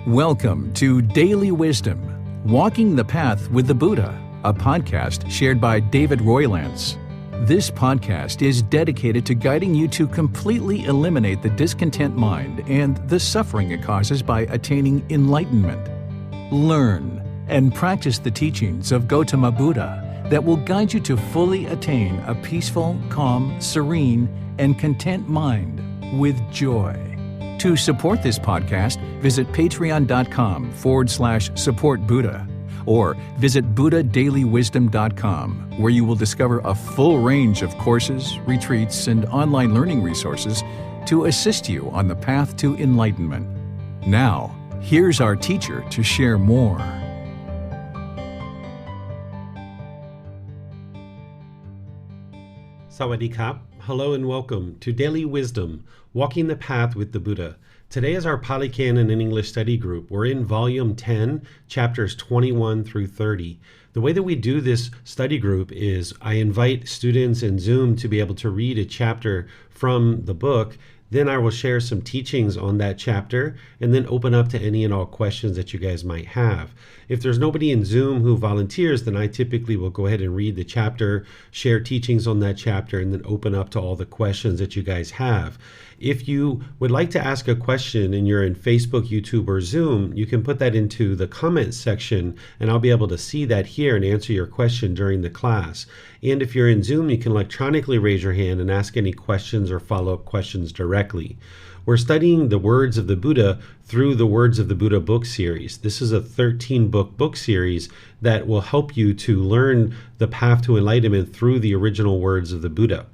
Welcome to Daily Wisdom, Walking the Path with the Buddha, a podcast shared by David Roylance. This podcast is dedicated to guiding you to completely eliminate the discontent mind and the suffering it causes by attaining enlightenment. Learn and practice the teachings of Gotama Buddha that will guide you to fully attain a peaceful, calm, serene, and content mind with joy. To support this podcast, visit patreon.com/supportbuddha or visit buddhadailywisdom.com, where you will discover a full range of courses, retreats, and online learning resources to assist you on the path to enlightenment. Now, here's our teacher to share more. Sawadee Kap. Hello and welcome to Daily Wisdom, Walking the Path with the Buddha. Today is our Pali Canon and English study group. We're in Volume 10, Chapters 21 through 30. The way that we do this study group is I invite students in Zoom to be able to read a chapter from the book. Then I will share some teachings on that chapter and then open up to any and all questions that you guys might have. If there's nobody in Zoom who volunteers, then I typically will go ahead and read the chapter, share teachings on that chapter, and then open up to all the questions that you guys have. If you would like to ask a question and you're in Facebook, YouTube, or Zoom, you can put that into the comments section and I'll be able to see that here and answer your question during the class. And if you're in Zoom, you can electronically raise your hand and ask any questions or follow-up questions directly. We're studying the words of the Buddha through the Words of the Buddha book series. This is a 13-book series that will help you to learn the path to enlightenment through the original words of the Buddha.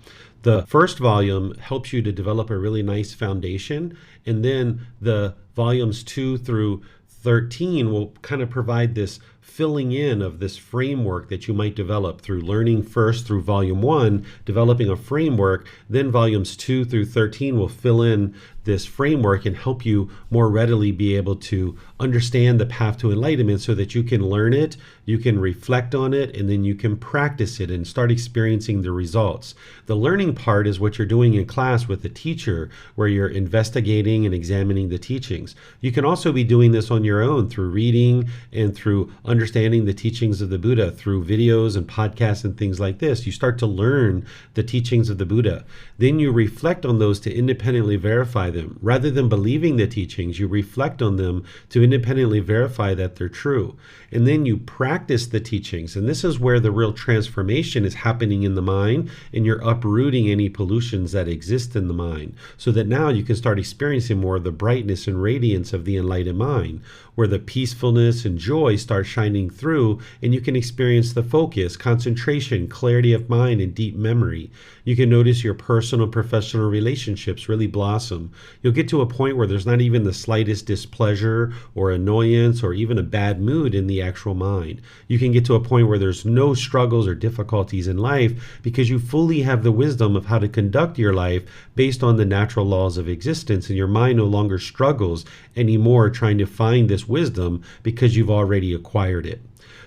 The first volume helps you to develop a really nice foundation, and then the volumes 2 through 13 will kind of provide this filling in of this framework that you might develop through learning first through volume 1, developing a framework, then volumes 2 through 13 will fill in this framework and help you more readily be able to understand the path to enlightenment so that you can learn it, you can reflect on it, and then you can practice it and start experiencing the results. The learning part is what you're doing in class with the teacher, where you're investigating and examining the teachings. You can also be doing this on your own through reading and through understanding the teachings of the Buddha through videos and podcasts and things like this. You start to learn the teachings of the Buddha. Then you reflect on those to independently verify them. Rather than believing the teachings, you reflect on them to independently verify that they're true. And then you practice the teachings. And this is where the real transformation is happening in the mind, and you're uprooting any pollutions that exist in the mind, so that now you can start experiencing more of the brightness and radiance of the enlightened mind, where the peacefulness and joy start shining through, and you can experience the focus, concentration, clarity of mind, and deep memory. You can notice your personal and professional relationships really blossom. You'll get to a point where there's not even the slightest displeasure or annoyance or even a bad mood in the actual mind. You can get to a point where there's no struggles or difficulties in life because you fully have the wisdom of how to conduct your life based on the natural laws of existence, and your mind no longer struggles anymore trying to find this wisdom because you've already acquired it.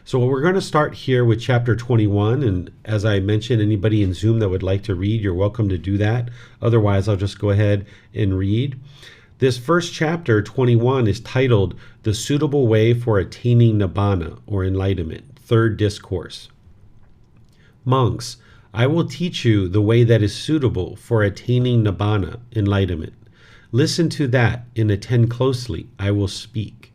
So we're going to start here with chapter 21, and as I mentioned, anybody in Zoom that would like to read, you're welcome to do that. Otherwise, I'll just go ahead and read. This first chapter, 21, is titled The Suitable Way for Attaining Nibbana, or Enlightenment, Third Discourse. Monks, I will teach you the way that is suitable for attaining Nibbana, enlightenment. Listen to that and attend closely. I will speak.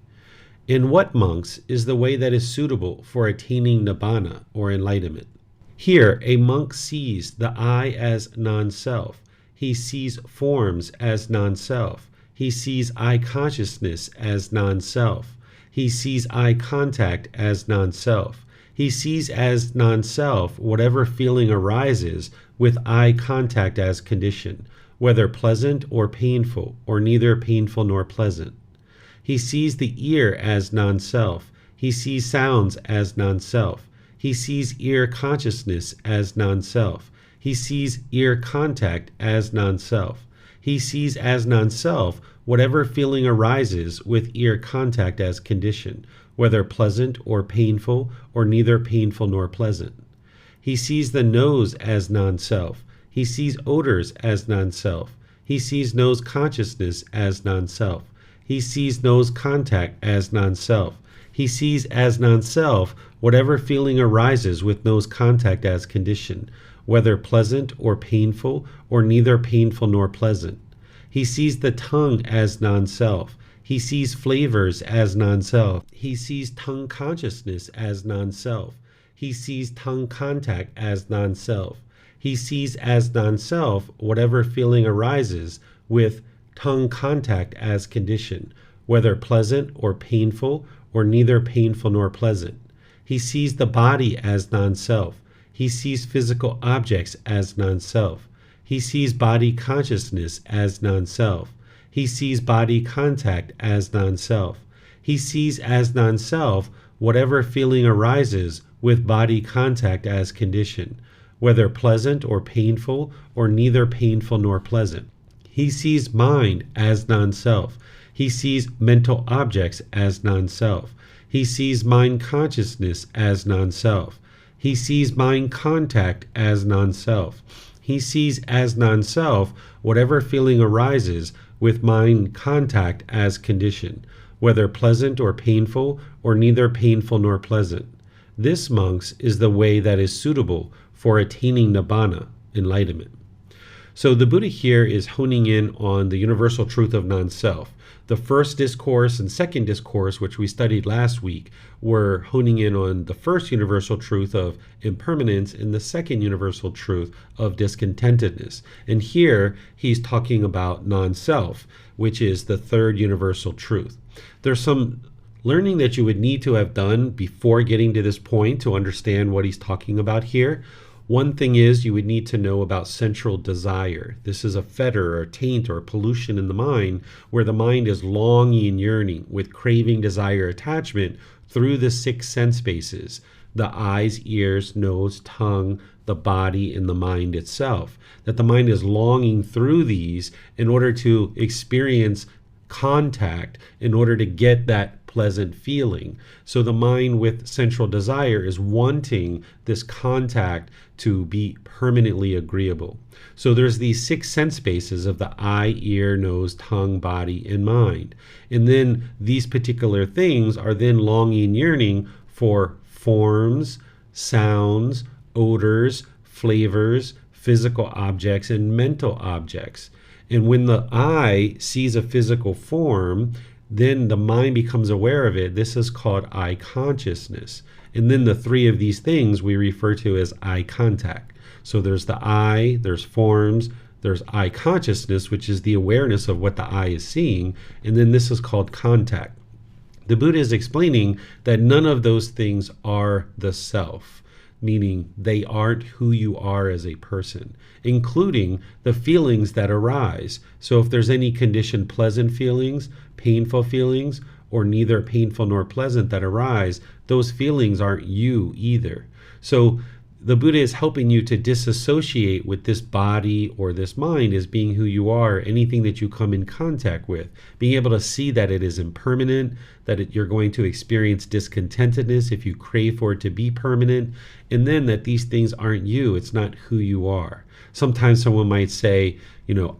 In what, monks, is the way that is suitable for attaining Nibbana, or enlightenment? Here, a monk sees the I as non-self. He sees forms as non-self. He sees I consciousness as non-self. He sees eye contact as non-self. He sees as non-self whatever feeling arises with eye contact as condition, whether pleasant or painful, or neither painful nor pleasant. He sees the ear as non-self. He sees sounds as non-self. He sees ear consciousness as non-self. He sees ear contact as non-self. He sees as non-self whatever feeling arises with ear contact as condition, whether pleasant or painful, or neither painful nor pleasant. He sees the nose as non-self. He sees odors as non-self. He sees nose consciousness as non-self. He sees nose contact as non-self. He sees as non-self whatever feeling arises with nose contact as condition, whether pleasant or painful, or neither painful nor pleasant. He sees the tongue as non-self. He sees flavors as non-self. He sees tongue consciousness as non-self. He sees tongue contact as non-self. He sees as non-self whatever feeling arises with tongue contact as condition, whether pleasant or painful, or neither painful nor pleasant. He sees the body as non-self. He sees physical objects as non-self. He sees body consciousness as non-self. He sees body contact as non-self. He sees as non-self whatever feeling arises with body contact as condition, whether pleasant or painful, or neither painful nor pleasant. He sees mind as non-self. He sees mental objects as non-self. He sees mind consciousness as non-self. He sees mind contact as non-self. He sees as non-self whatever feeling arises with mind contact as condition, whether pleasant or painful, or neither painful nor pleasant. This, monks, is the way that is suitable for attaining nibbana, enlightenment. So the Buddha here is honing in on the universal truth of non-self. The first discourse and second discourse, which we studied last week, were honing in on the first universal truth of impermanence and the second universal truth of discontentedness. And here he's talking about non-self, which is the third universal truth. There's some learning that you would need to have done before getting to this point to understand what he's talking about here. One thing is you would need to know about central desire. This is a fetter or taint or pollution in the mind where the mind is longing and yearning with craving, desire, attachment through the 6 sense bases, the eyes, ears, nose, tongue, the body, and the mind itself. That the mind is longing through these in order to experience contact, in order to get that pleasant feeling. So the mind with central desire is wanting this contact to be permanently agreeable. So there's these 6 sense bases of the eye, ear, nose, tongue, body, and mind. And then these particular things are then longing, yearning for forms, sounds, odors, flavors, physical objects, and mental objects. And when the eye sees a physical form, then the mind becomes aware of it. This is called eye consciousness. And then the 3 of these things we refer to as eye contact. So there's the eye, there's forms, there's eye consciousness, which is the awareness of what the eye is seeing. And then this is called contact. The Buddha is explaining that none of those things are the self, meaning they aren't who you are as a person, including the feelings that arise. So if there's any conditioned pleasant feelings, painful feelings, or neither painful nor pleasant that arise, those feelings aren't you either. So the Buddha is helping you to disassociate with this body or this mind as being who you are, anything that you come in contact with, being able to see that it is impermanent, that you're going to experience discontentedness if you crave for it to be permanent, and then that these things aren't you, it's not who you are. Sometimes someone might say,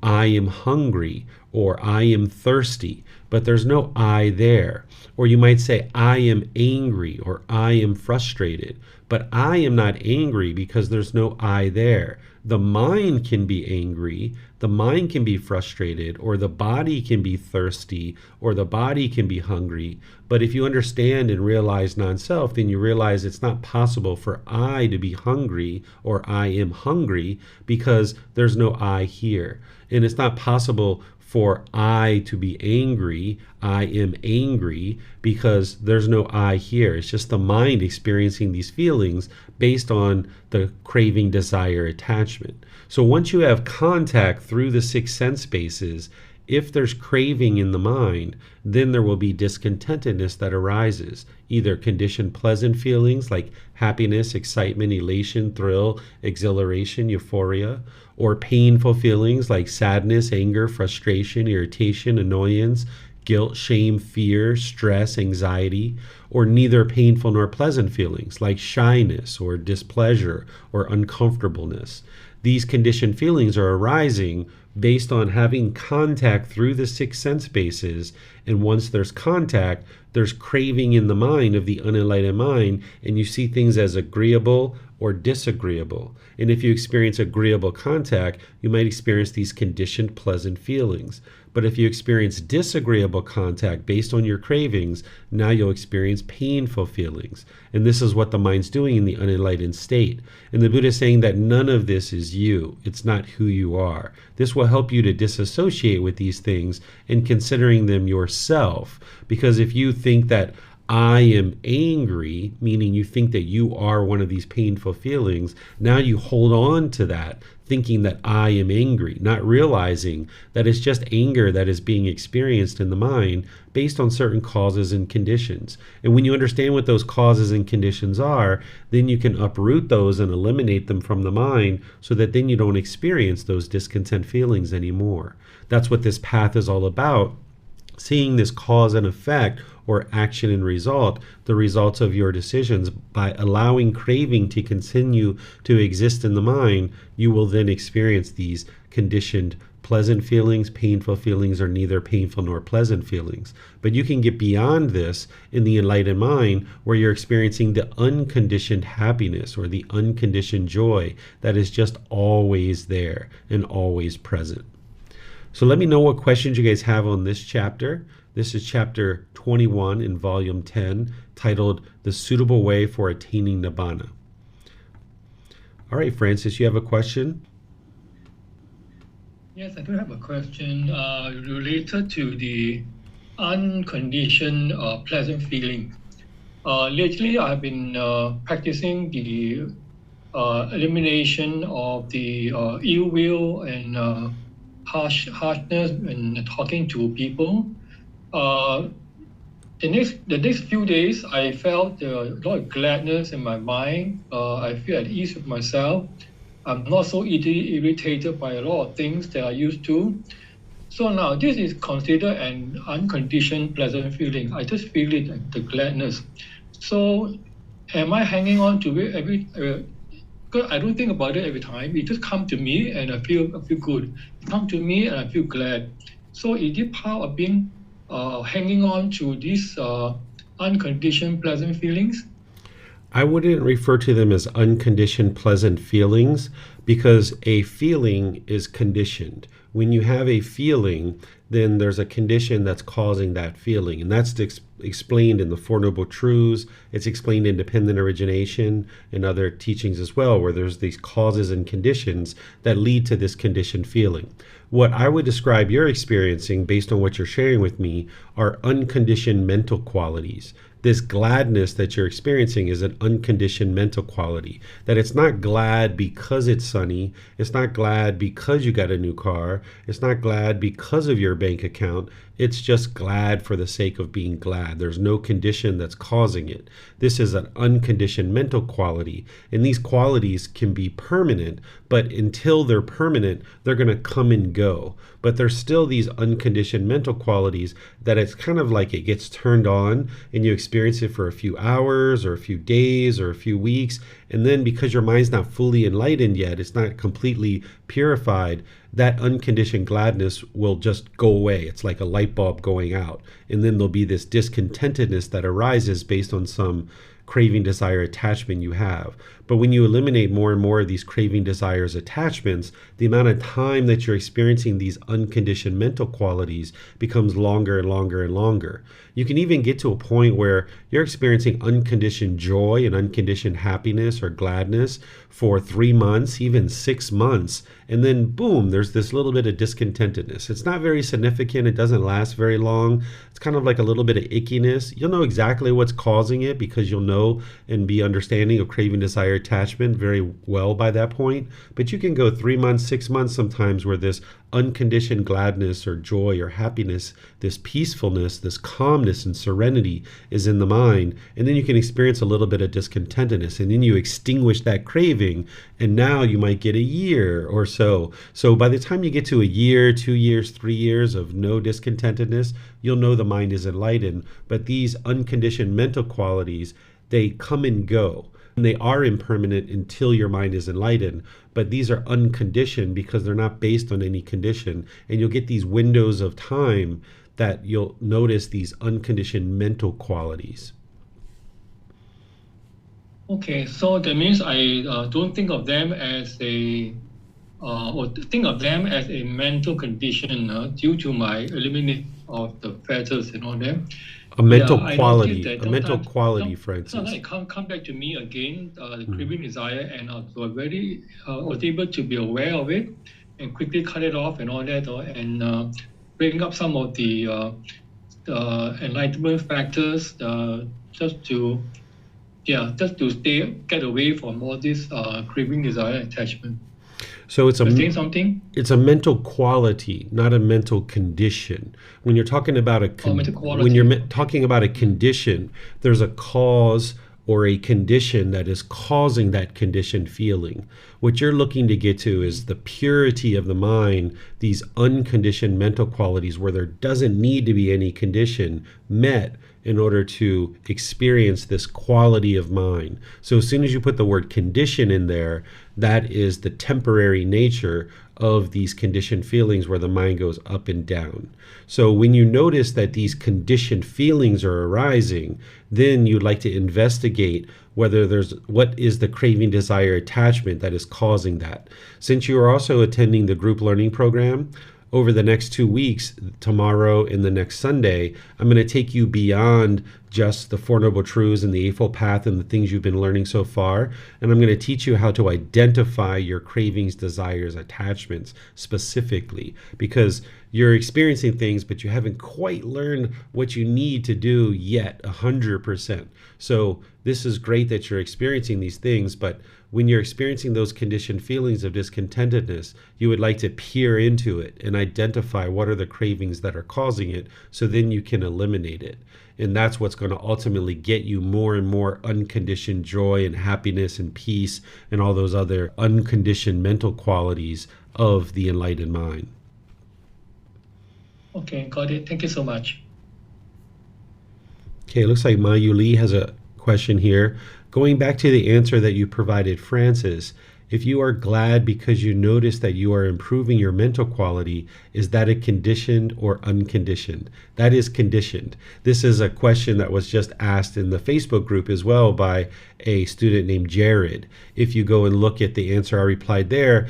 I am hungry, or I am thirsty, but there's no I there. Or you might say, I am angry, or I am frustrated, but I am not angry because there's no I there. The mind can be angry, the mind can be frustrated, or the body can be thirsty, or the body can be hungry. But if you understand and realize non-self, then you realize it's not possible for I to be hungry or I am hungry because there's no I here. And it's not possible for I to be angry, I am angry, because there's no I here. It's just the mind experiencing these feelings based on the craving, desire, attachment. So once you have contact through the 6 sense bases, if there's craving in the mind, then there will be discontentedness that arises, either conditioned pleasant feelings like happiness, excitement, elation, thrill, exhilaration, euphoria, or painful feelings like sadness, anger, frustration, irritation, annoyance, guilt, shame, fear, stress, anxiety, or neither painful nor pleasant feelings like shyness or displeasure or uncomfortableness. These conditioned feelings are arising based on having contact through the six sense bases. And once there's contact, there's craving in the mind of the unenlightened mind, and you see things as agreeable or disagreeable. And if you experience agreeable contact, you might experience these conditioned pleasant feelings. But if you experience disagreeable contact based on your cravings, now you'll experience painful feelings. And this is what the mind's doing in the unenlightened state. And the Buddha is saying that none of this is you. It's not who you are. This will help you to disassociate with these things and considering them yourself. Because if you think that I am angry, meaning you think that you are one of these painful feelings, now you hold on to that, thinking that I am angry, not realizing that it's just anger that is being experienced in the mind based on certain causes and conditions. And when you understand what those causes and conditions are, then you can uproot those and eliminate them from the mind so that then you don't experience those discontent feelings anymore. That's what this path is all about, seeing this cause and effect, or action and result, the results of your decisions. By allowing craving to continue to exist in the mind, you will then experience these conditioned pleasant feelings, painful feelings, or neither painful nor pleasant feelings. But you can get beyond this in the enlightened mind, where you're experiencing the unconditioned happiness or the unconditioned joy that is just always there and always present. So let me know what questions you guys have on this chapter. This is chapter 21 in volume 10, titled The Suitable Way for Attaining Nibbana. All right, Francis, you have a question? Yes, I do have a question related to the unconditioned pleasant feeling. Lately, I've been practicing the elimination of the ill will and harshness when talking to people. The next few days, I felt a lot of gladness in my mind. I feel at ease with myself. I'm not so easily irritated by a lot of things that I used to. So now this is considered an unconditioned pleasant feeling. I just feel it, the gladness. So am I hanging on to it because I don't think about it every time. It just comes to me and I feel good. It comes to me and I feel glad. So is it part of being hanging on to these unconditioned pleasant feelings? I wouldn't refer to them as unconditioned pleasant feelings, because a feeling is conditioned. When you have a feeling, then there's a condition that's causing that feeling. And that's explained in the Four Noble Truths. It's explained in Dependent Origination and other teachings as well, where there's these causes and conditions that lead to this conditioned feeling. What I would describe you're experiencing, based on what you're sharing with me, are unconditioned mental qualities. This gladness that you're experiencing is an unconditioned mental quality. That it's not glad because it's sunny. It's not glad because you got a new car. It's not glad because of your bank account. It's just glad for the sake of being glad. There's no condition that's causing it. This is an unconditioned mental quality. And these qualities can be permanent, but until they're permanent, they're going to come and go. But there's still these unconditioned mental qualities that it's kind of like it gets turned on and you experience it for a few hours or a few days or a few weeks. And then because your mind's not fully enlightened yet, it's not completely purified, that unconditioned gladness will just go away. It's like a light bulb going out. And then there'll be this discontentedness that arises based on some craving, desire, attachment you have. But when you eliminate more and more of these craving, desires, attachments, the amount of time that you're experiencing these unconditioned mental qualities becomes longer and longer and longer. You can even get to a point where you're experiencing unconditioned joy and unconditioned happiness or gladness for 3 months, even 6 months. And then boom, there's this little bit of discontentedness. It's not very significant. It doesn't last very long. It's kind of like a little bit of ickiness. You'll know exactly what's causing it because you'll know and be understanding of craving, desire, attachment very well by that point. But you can go 3 months, 6 months sometimes where this unconditioned gladness or joy or happiness, this peacefulness, this calmness and serenity is in the mind. And then you can experience a little bit of discontentedness, and then you extinguish that craving, and now you might get a year or so. So by the time you get to a year, 2 years, 3 years of no discontentedness, you'll know the mind is enlightened. But these unconditioned mental qualities, they come and go. They are impermanent until your mind is enlightened, but these are unconditioned because they're not based on any condition. And you'll get these windows of time that you'll notice these unconditioned mental qualities. Okay, so that means I don't think of them as or think of them as a mental condition due to my elimination of the fetters and all that. A mental I quality, noticed that a mental quality, sometimes Francis. it come back to me again, the craving desire, and I was able to be aware of it and quickly cut it off and all that, and bring up some of the enlightenment factors just to get away from all this craving desire attachment. So it's saying something? It's a mental quality, not a mental condition. When you're talking about talking about a condition, there's a cause or a condition that is causing that conditioned feeling. What you're looking to get to is the purity of the mind, these unconditioned mental qualities where there doesn't need to be any condition met in order to experience this quality of mind. So as soon as you put the word condition in there, that is the temporary nature of these conditioned feelings where the mind goes up and down. So when you notice that these conditioned feelings are arising, then you'd like to investigate what is the craving, desire, attachment that is causing that. Since you are also attending the group learning program, over the next 2 weeks, tomorrow and the next Sunday, I'm going to take you beyond just the Four Noble Truths and the Eightfold Path and the things you've been learning so far. And I'm going to teach you how to identify your cravings, desires, attachments specifically, because you're experiencing things, but you haven't quite learned what you need to do yet 100%. So this is great that you're experiencing these things, but when you're experiencing those conditioned feelings of discontentedness, you would like to peer into it and identify what are the cravings that are causing it, so then you can eliminate it. And that's what's going to ultimately get you more and more unconditioned joy and happiness and peace and all those other unconditioned mental qualities of the enlightened mind. Okay, got it. Thank you so much. Okay, it looks like Mayu Lee has a question here. Going back to the answer that you provided, Francis, if you are glad because you notice that you are improving your mental quality, is that a conditioned or unconditioned? That is conditioned. This is a question that was just asked in the Facebook group as well by a student named Jared. If you go and look at the answer I replied there,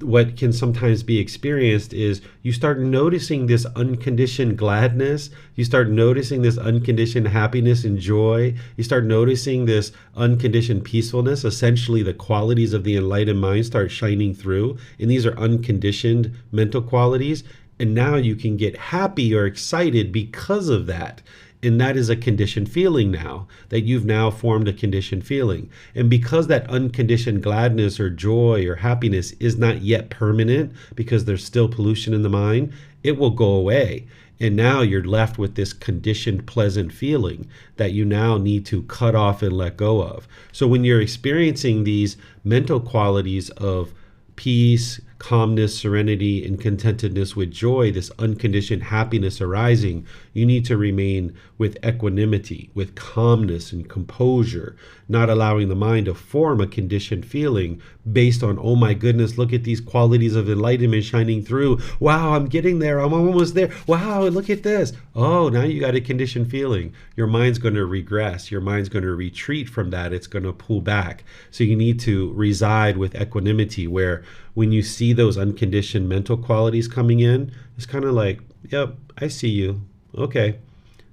what can sometimes be experienced is you start noticing this unconditioned gladness, you start noticing this unconditioned happiness and joy, you start noticing this unconditioned peacefulness. Essentially, the qualities of the enlightened mind start shining through, and these are unconditioned mental qualities. And now you can get happy or excited because of that. And that is a conditioned feeling now, that you've now formed a conditioned feeling. And because that unconditioned gladness or joy or happiness is not yet permanent, because there's still pollution in the mind, it will go away. And now you're left with this conditioned pleasant feeling that you now need to cut off and let go of. So when you're experiencing these mental qualities of peace, calmness, serenity, and contentedness with joy, this unconditioned happiness arising, you need to remain with equanimity, with calmness and composure, not allowing the mind to form a conditioned feeling based on, oh my goodness, look at these qualities of enlightenment shining through. Wow, I'm getting there. I'm almost there. Wow, look at this. Oh, now you got a conditioned feeling. Your mind's going to regress. Your mind's going to retreat from that. It's going to pull back. So you need to reside with equanimity, where when you see those unconditioned mental qualities coming in, it's kind of like, yep, I see you. Okay.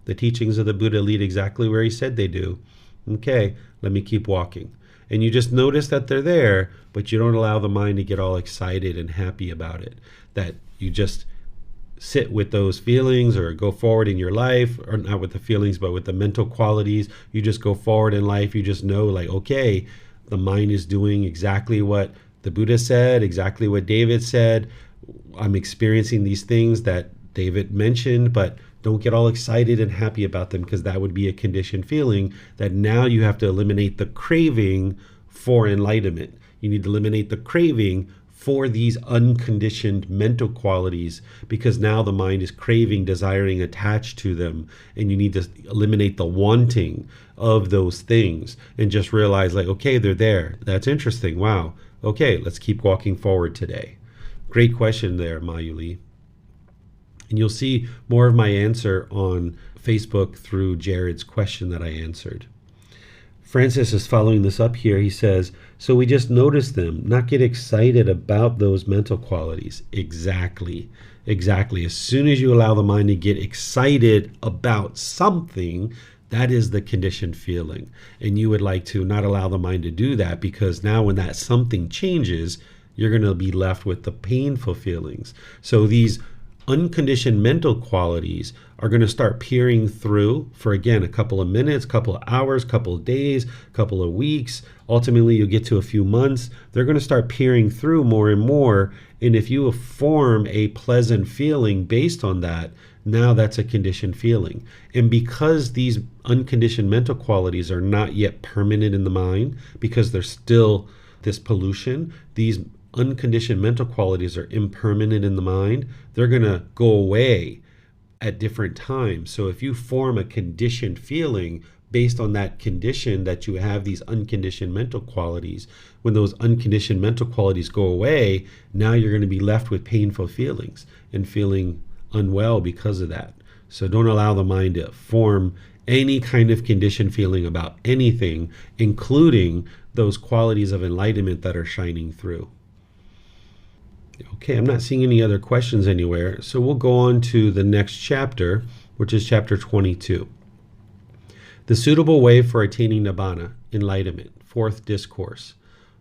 The teachings of the Buddha lead exactly where he said they do. Okay, let me keep walking. And you just notice that they're there, but you don't allow the mind to get all excited and happy about it. That you just sit with those feelings or go forward in your life, or not with the feelings, but with the mental qualities. You just go forward in life. You just know, like, okay, the mind is doing exactly what the Buddha said, exactly what David said. I'm experiencing these things that David mentioned, but don't get all excited and happy about them, because that would be a conditioned feeling that now you have to eliminate the craving for enlightenment. You need to eliminate the craving for these unconditioned mental qualities, because now the mind is craving, desiring, attached to them, and you need to eliminate the wanting of those things and just realize, like, okay, they're there. That's interesting. Wow. Okay, let's keep walking forward today. Great question there, Mayuli. And you'll see more of my answer on Facebook through Jared's question that I answered. Francis is following this up here. He says, so we just notice them, not get excited about those mental qualities. Exactly. As soon as you allow the mind to get excited about something, that is the conditioned feeling. And you would like to not allow the mind to do that, because now when that something changes, you're going to be left with the painful feelings. So these unconditioned mental qualities are going to start peering through for, again, a couple of minutes, couple of hours, couple of days, couple of weeks. Ultimately, you'll get to a few months. They're going to start peering through more and more. And if you form a pleasant feeling based on that, now that's a conditioned feeling. And because these unconditioned mental qualities are not yet permanent in the mind, because there's still this pollution, these unconditioned mental qualities are impermanent in the mind, they're going to go away at different times. So if you form a conditioned feeling based on that condition that you have these unconditioned mental qualities, when those unconditioned mental qualities go away, now you're going to be left with painful feelings and feeling unwell because of that. So don't allow the mind to form any kind of conditioned feeling about anything, including those qualities of enlightenment that are shining through. Okay, I'm not seeing any other questions anywhere, so we'll go on to the next chapter, which is chapter 22. The suitable way for attaining Nibbana, enlightenment, fourth discourse.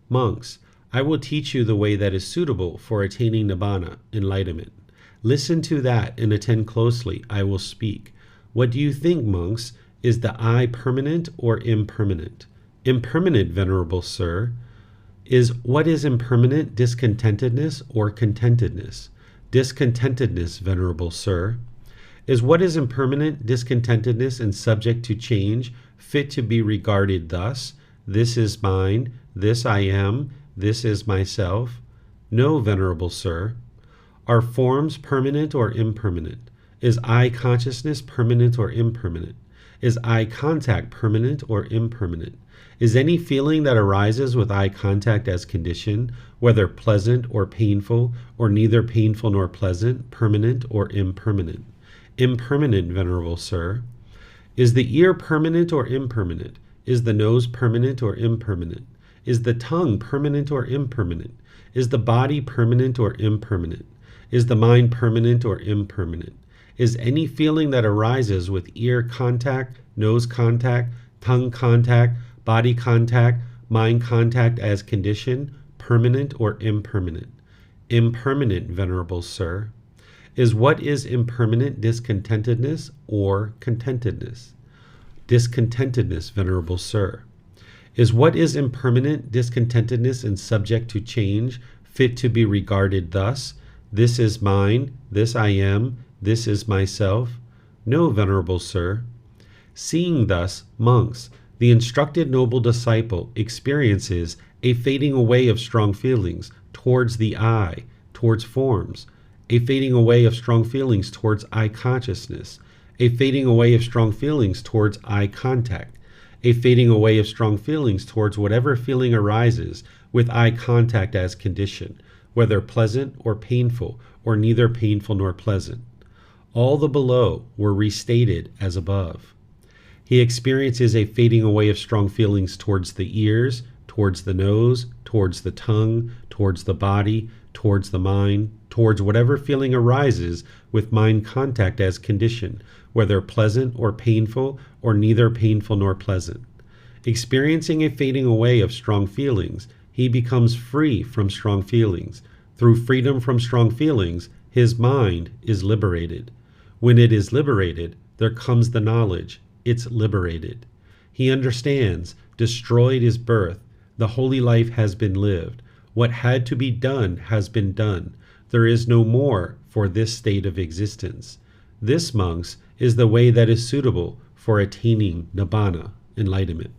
Monks, I will teach you the way that is suitable for attaining Nibbana, enlightenment. Listen to that and attend closely. I will speak. What do you think, monks? Is the I permanent or impermanent? Impermanent, venerable sir. Is what is impermanent discontentedness or contentedness? Discontentedness, venerable sir. Is what is impermanent discontentedness and subject to change fit to be regarded thus? This is mine, this I am, this is myself? No, venerable sir. Are forms permanent or impermanent? Is I consciousness permanent or impermanent? Is eye contact permanent or impermanent? Is any feeling that arises with eye contact as condition, whether pleasant or painful, or neither painful nor pleasant, permanent or impermanent? Impermanent, venerable sir. Is the ear permanent or impermanent? Is the nose permanent or impermanent? Is the tongue permanent or impermanent? Is the body permanent or impermanent? Is the mind permanent or impermanent? Is any feeling that arises with ear contact, nose contact, tongue contact, body contact, mind contact as condition, permanent or impermanent? Impermanent, venerable sir. Is what is impermanent discontentedness or contentedness? Discontentedness, venerable sir. Is what is impermanent discontentedness and subject to change fit to be regarded thus? This is mine, this I am, this is myself? No, venerable sir. Seeing thus, monks, the instructed noble disciple experiences a fading away of strong feelings towards the I, towards forms, a fading away of strong feelings towards I consciousness, a fading away of strong feelings towards eye contact, a fading away of strong feelings towards whatever feeling arises with eye contact as condition, whether pleasant or painful, or neither painful nor pleasant. All the below were restated as above. He experiences a fading away of strong feelings towards the ears, towards the nose, towards the tongue, towards the body, towards the mind, towards whatever feeling arises with mind contact as condition, whether pleasant or painful, or neither painful nor pleasant. Experiencing a fading away of strong feelings, he becomes free from strong feelings. Through freedom from strong feelings, his mind is liberated. When it is liberated, there comes the knowledge, it's liberated. He understands, destroyed is birth, the holy life has been lived. What had to be done has been done. There is no more for this state of existence. This, monks, is the way that is suitable for attaining Nibbana, enlightenment.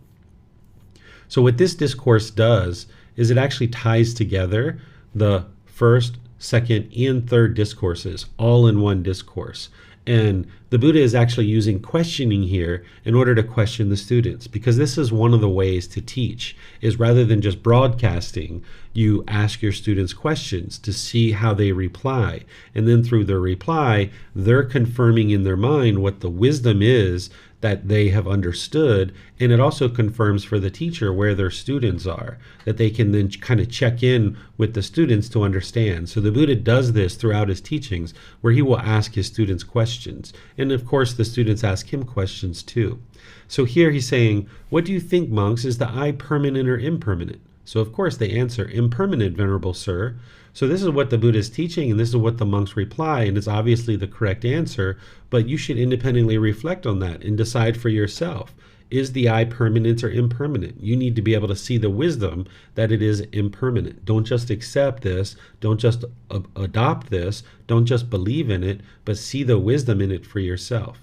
So what this discourse does is it actually ties together the first, second, and third discourses, all in one discourse. And the Buddha is actually using questioning here in order to question the students, because this is one of the ways to teach, is rather than just broadcasting, you ask your students questions to see how they reply. And then through their reply, they're confirming in their mind what the wisdom is that they have understood, and it also confirms for the teacher where their students are, that they can then kind of check in with the students to understand. So the Buddha does this throughout his teachings, where he will ask his students questions, and of course the students ask him questions too. So here he's saying, what do you think, monks, is the I permanent or impermanent? So of course they answer, impermanent, Venerable Sir. So this is what the Buddha is teaching, and this is what the monks reply, and it's obviously the correct answer, but you should independently reflect on that and decide for yourself. Is the I permanent or impermanent? You need to be able to see the wisdom that it is impermanent. Don't just accept this, don't just adopt this, don't just believe in it, but see the wisdom in it for yourself.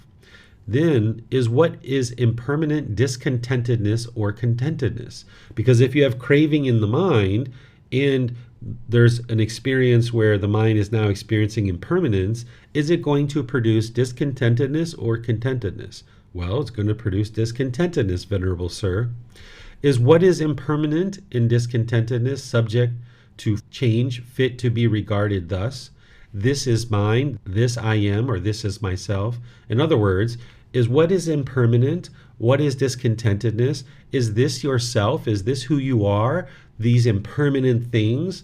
Then is what is impermanent discontentedness or contentedness? Because if you have craving in the mind, and there's an experience where the mind is now experiencing impermanence, is it going to produce discontentedness or contentedness? Well, it's going to produce discontentedness, Venerable Sir. Is what is impermanent in discontentedness subject to change, fit to be regarded thus? This is mine, this I am, or this is myself. In other words, is what is impermanent, what is discontentedness? Is this yourself? Is this who you are? These impermanent things,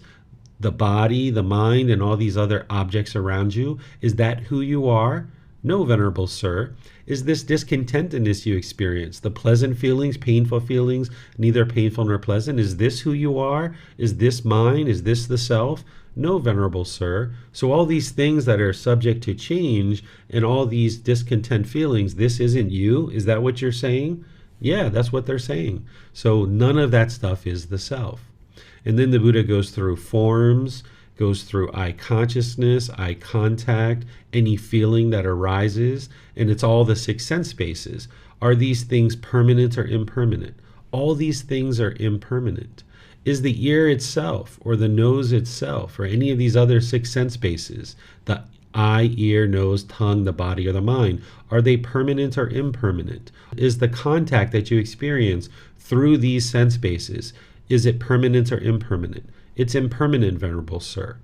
the body, the mind, and all these other objects around you, is that who you are? No, Venerable Sir. Is this discontentedness you experience, the pleasant feelings, painful feelings, neither painful nor pleasant, is this who you are? Is this mine? Is this the self? No, Venerable Sir. So all these things that are subject to change and all these discontent feelings, this isn't you? Is that what you're saying? Yeah, that's what they're saying. So none of that stuff is the self. And then the Buddha goes through forms, goes through eye consciousness, eye contact, any feeling that arises, and it's all the six sense spaces. Are these things permanent or impermanent? All these things are impermanent. Is the ear itself, or the nose itself, or any of these other six sense spaces, the eye, ear, nose, tongue, the body, or the mind, are they permanent or impermanent? Is the contact that you experience through these sense bases, is it permanent or impermanent? It's impermanent, Venerable Sir.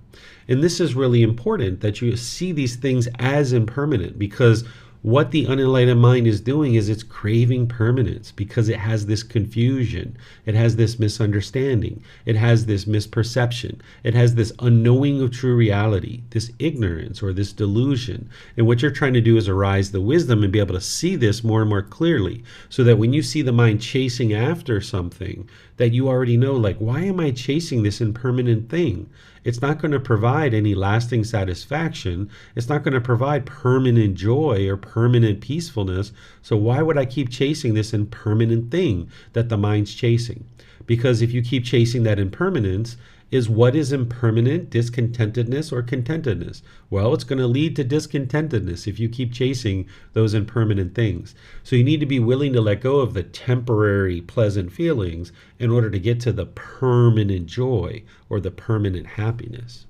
And this is really important that you see these things as impermanent, because what the unenlightened mind is doing is it's craving permanence, because it has this confusion, it has this misunderstanding, it has this misperception, it has this unknowing of true reality, this ignorance or this delusion. And what you're trying to do is arise the wisdom and be able to see this more and more clearly, so that when you see the mind chasing after something, that you already know, like, why am I chasing this impermanent thing? It's not going to provide any lasting satisfaction. It's not going to provide permanent joy or permanent peacefulness. So why would I keep chasing this impermanent thing that the mind's chasing? Because if you keep chasing that impermanence, is what is impermanent discontentedness or contentedness? Well, it's going to lead to discontentedness if you keep chasing those impermanent things. So you need to be willing to let go of the temporary pleasant feelings in order to get to the permanent joy or the permanent happiness.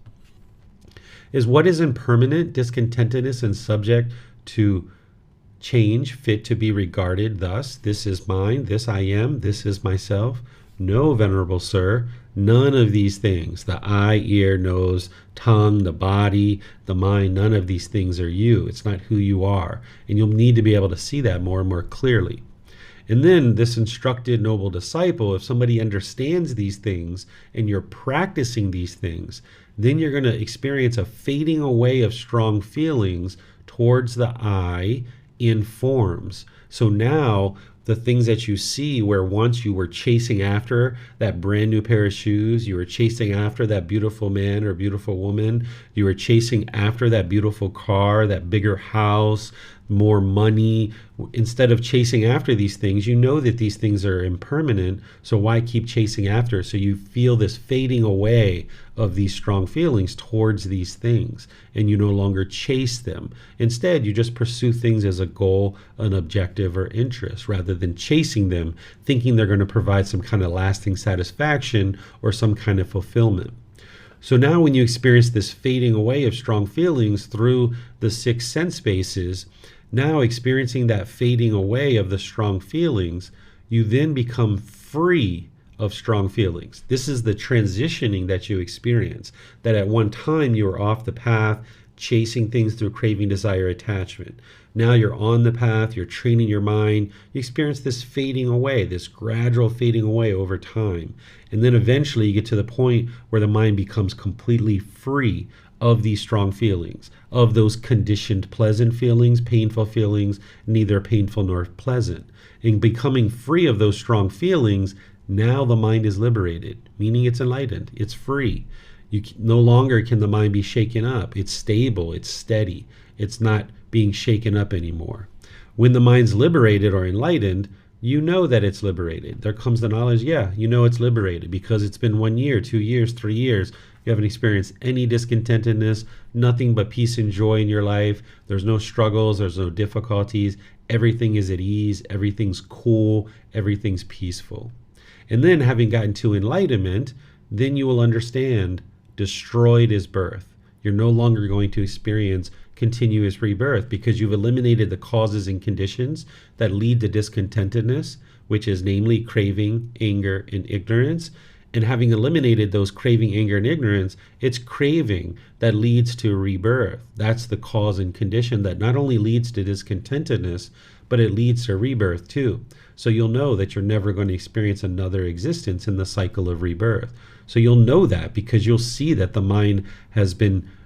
Is what is impermanent discontentedness and subject to change fit to be regarded thus? This is mine, this I am, this is myself. No, Venerable Sir, none of these things, the eye, ear, nose, tongue, the body, the mind, none of these things are you. It's not who you are. And you'll need to be able to see that more and more clearly. And then this instructed noble disciple, if somebody understands these things and you're practicing these things, then you're going to experience a fading away of strong feelings towards the I in forms. So now the things that you see, where once you were chasing after that brand new pair of shoes, you were chasing after that beautiful man or beautiful woman, you were chasing after that beautiful car, that bigger house, more money. Instead of chasing after these things, you know that these things are impermanent, so why keep chasing after? So you feel this fading away of these strong feelings towards these things, and you no longer chase them. Instead, you just pursue things as a goal, an objective, or interest, rather than chasing them, thinking they're going to provide some kind of lasting satisfaction or some kind of fulfillment. So now when you experience this fading away of strong feelings through the 6 sense spaces, now experiencing that fading away of the strong feelings, you then become free of strong feelings. This is the transitioning that you experience, that at one time you were off the path, chasing things through craving, desire, attachment. Now you're on the path, you're training your mind, you experience this fading away, this gradual fading away over time. And then eventually you get to the point where the mind becomes completely free of these strong feelings, of those conditioned pleasant feelings, painful feelings, neither painful nor pleasant. In becoming free of those strong feelings, now the mind is liberated, meaning it's enlightened, it's free. No longer can the mind be shaken up. It's stable, it's steady. It's not being shaken up anymore. When the mind's liberated or enlightened, you know that it's liberated. There comes the knowledge, yeah, you know it's liberated because it's been 1 year, 2 years, 3 years. You haven't experienced any discontentedness, nothing but peace and joy in your life. There's no struggles, there's no difficulties. Everything is at ease, everything's cool, everything's peaceful. And then having gotten to enlightenment, then you will understand destroyed is birth. You're no longer going to experience continuous rebirth because you've eliminated the causes and conditions that lead to discontentedness, which is namely craving, anger, and ignorance. And having eliminated those craving, anger, and ignorance, it's craving that leads to rebirth. That's the cause and condition that not only leads to discontentedness, but it leads to rebirth too. So you'll know that you're never going to experience another existence in the cycle of rebirth. So you'll know that because you'll see that the mind has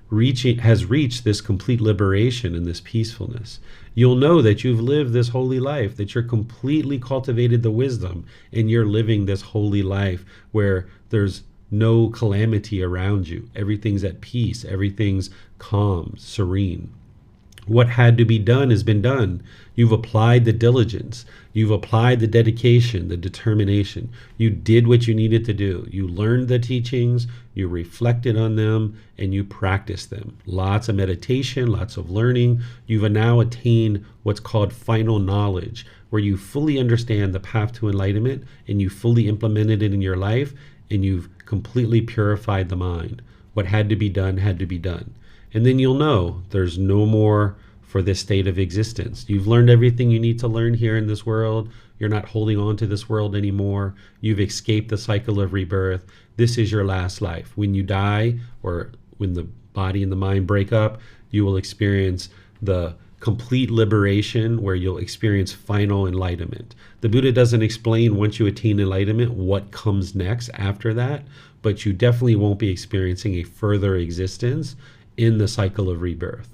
reached this complete liberation and this peacefulness. You'll know that you've lived this holy life, that you're completely cultivated the wisdom, and you're living this holy life where there's no calamity around you. Everything's at peace, everything's calm, serene. What had to be done has been done. You've applied the diligence. You've applied the dedication, the determination. You did what you needed to do. You learned the teachings, you reflected on them, and you practiced them. Lots of meditation, lots of learning. You've now attained what's called final knowledge, where you fully understand the path to enlightenment and you fully implemented it in your life, and you've completely purified the mind. What had to be done had to be done. And then you'll know there's no more for this state of existence. You've learned everything you need to learn here in this world. You're not holding on to this world anymore. You've escaped the cycle of rebirth. This is your last life. When you die, or when the body and the mind break up, you will experience the complete liberation where you'll experience final enlightenment. The Buddha doesn't explain once you attain enlightenment what comes next after that, but you definitely won't be experiencing a further existence in the cycle of rebirth.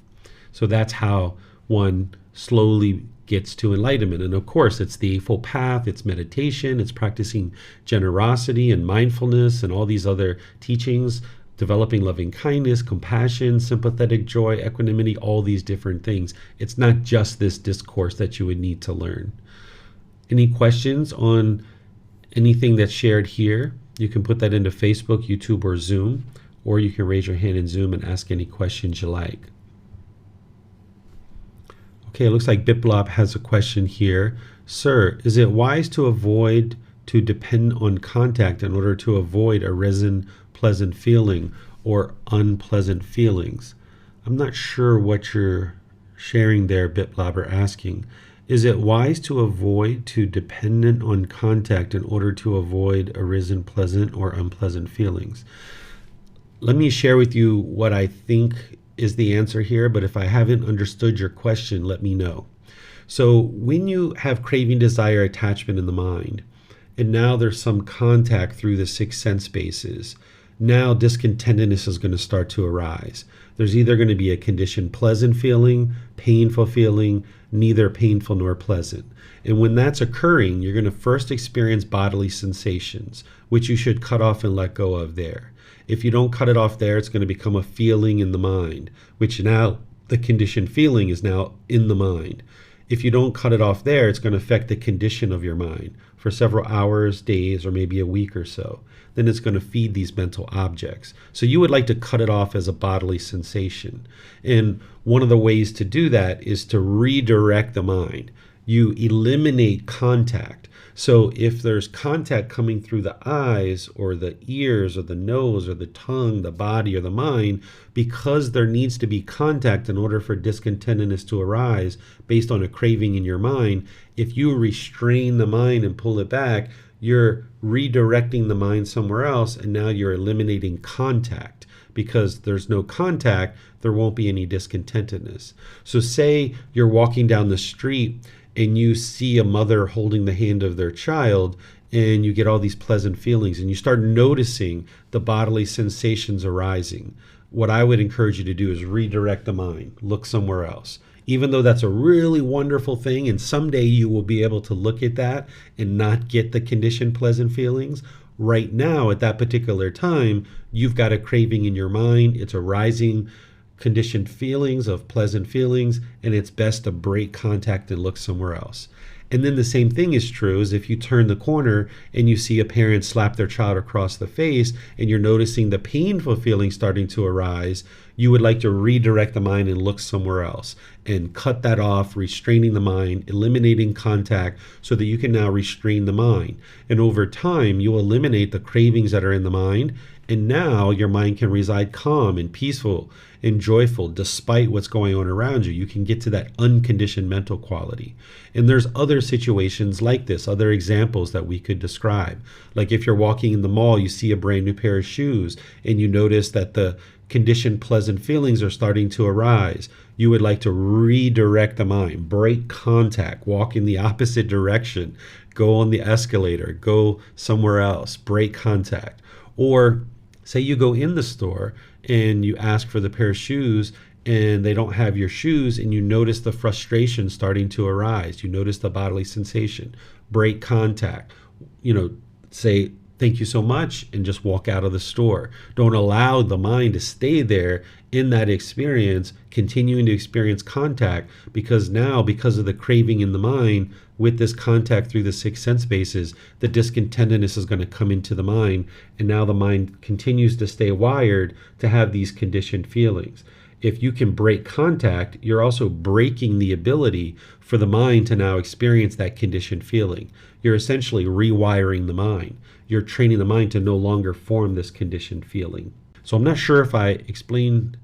So that's how one slowly gets to enlightenment. And of course, it's the Eightfold Path, it's meditation, it's practicing generosity and mindfulness and all these other teachings, developing loving kindness, compassion, sympathetic joy, equanimity, all these different things. It's not just this discourse that you would need to learn. Any questions on anything that's shared here? You can put that into Facebook, YouTube, or Zoom, or you can raise your hand in Zoom and ask any questions you like. Okay, it looks like Biplop has a question here. Sir, is it wise to avoid to depend on contact in order to avoid arisen pleasant feeling or unpleasant feelings? I'm not sure what you're sharing there, Biplop, or asking. Is it wise to avoid to dependent on contact in order to avoid arisen pleasant or unpleasant feelings? Let me share with you what I think is the answer here, but if I haven't understood your question, let me know. So when you have craving, desire, attachment in the mind, and now there's some contact through the 6 sense spaces, now discontentedness is going to start to arise. There's either going to be a conditioned pleasant feeling, painful feeling, neither painful nor pleasant. And when that's occurring, you're going to first experience bodily sensations, which you should cut off and let go of there. If you don't cut it off there, it's going to become a feeling in the mind, which now the conditioned feeling is now in the mind. If you don't cut it off there, it's going to affect the condition of your mind for several hours, days, or maybe a week or so. Then it's going to feed these mental objects. So you would like to cut it off as a bodily sensation. And one of the ways to do that is to redirect the mind. You eliminate contact. So if there's contact coming through the eyes or the ears or the nose or the tongue, the body or the mind, because there needs to be contact in order for discontentedness to arise based on a craving in your mind, if you restrain the mind and pull it back, you're redirecting the mind somewhere else, and now you're eliminating contact. Because there's no contact, there won't be any discontentedness. So say you're walking down the street and you see a mother holding the hand of their child, and you get all these pleasant feelings, and you start noticing the bodily sensations arising. What I would encourage you to do is redirect the mind, look somewhere else. Even though that's a really wonderful thing, and someday you will be able to look at that and not get the conditioned pleasant feelings, right now at that particular time, you've got a craving in your mind. It's arising conditioned feelings of pleasant feelings, and it's best to break contact and look somewhere else. And then the same thing is true as if you turn the corner and you see a parent slap their child across the face and you're noticing the painful feeling starting to arise. You would like to redirect the mind and look somewhere else and cut that off, restraining the mind, eliminating contact so that you can now restrain the mind. And over time, you eliminate the cravings that are in the mind. And now your mind can reside calm and peaceful and joyful despite what's going on around you. You can get to that unconditioned mental quality. And there's other situations like this, other examples that we could describe. Like if you're walking in the mall, you see a brand new pair of shoes and you notice that the conditioned pleasant feelings are starting to arise. You would like to redirect the mind, break contact, walk in the opposite direction, go on the escalator, go somewhere else, break contact. Or say you go in the store and you ask for the pair of shoes and they don't have your shoes, and you notice the frustration starting to arise. You notice the bodily sensation. Break contact. Say, thank you so much, and just walk out of the store. Don't allow the mind to stay there in that experience, continuing to experience contact, because now, because of the craving in the mind, with this contact through the six sense bases, the discontentedness is going to come into the mind, and now the mind continues to stay wired to have these conditioned feelings. If you can break contact, you're also breaking the ability for the mind to now experience that conditioned feeling. You're essentially rewiring the mind. You're training the mind to no longer form this conditioned feeling. So I'm not sure if I explained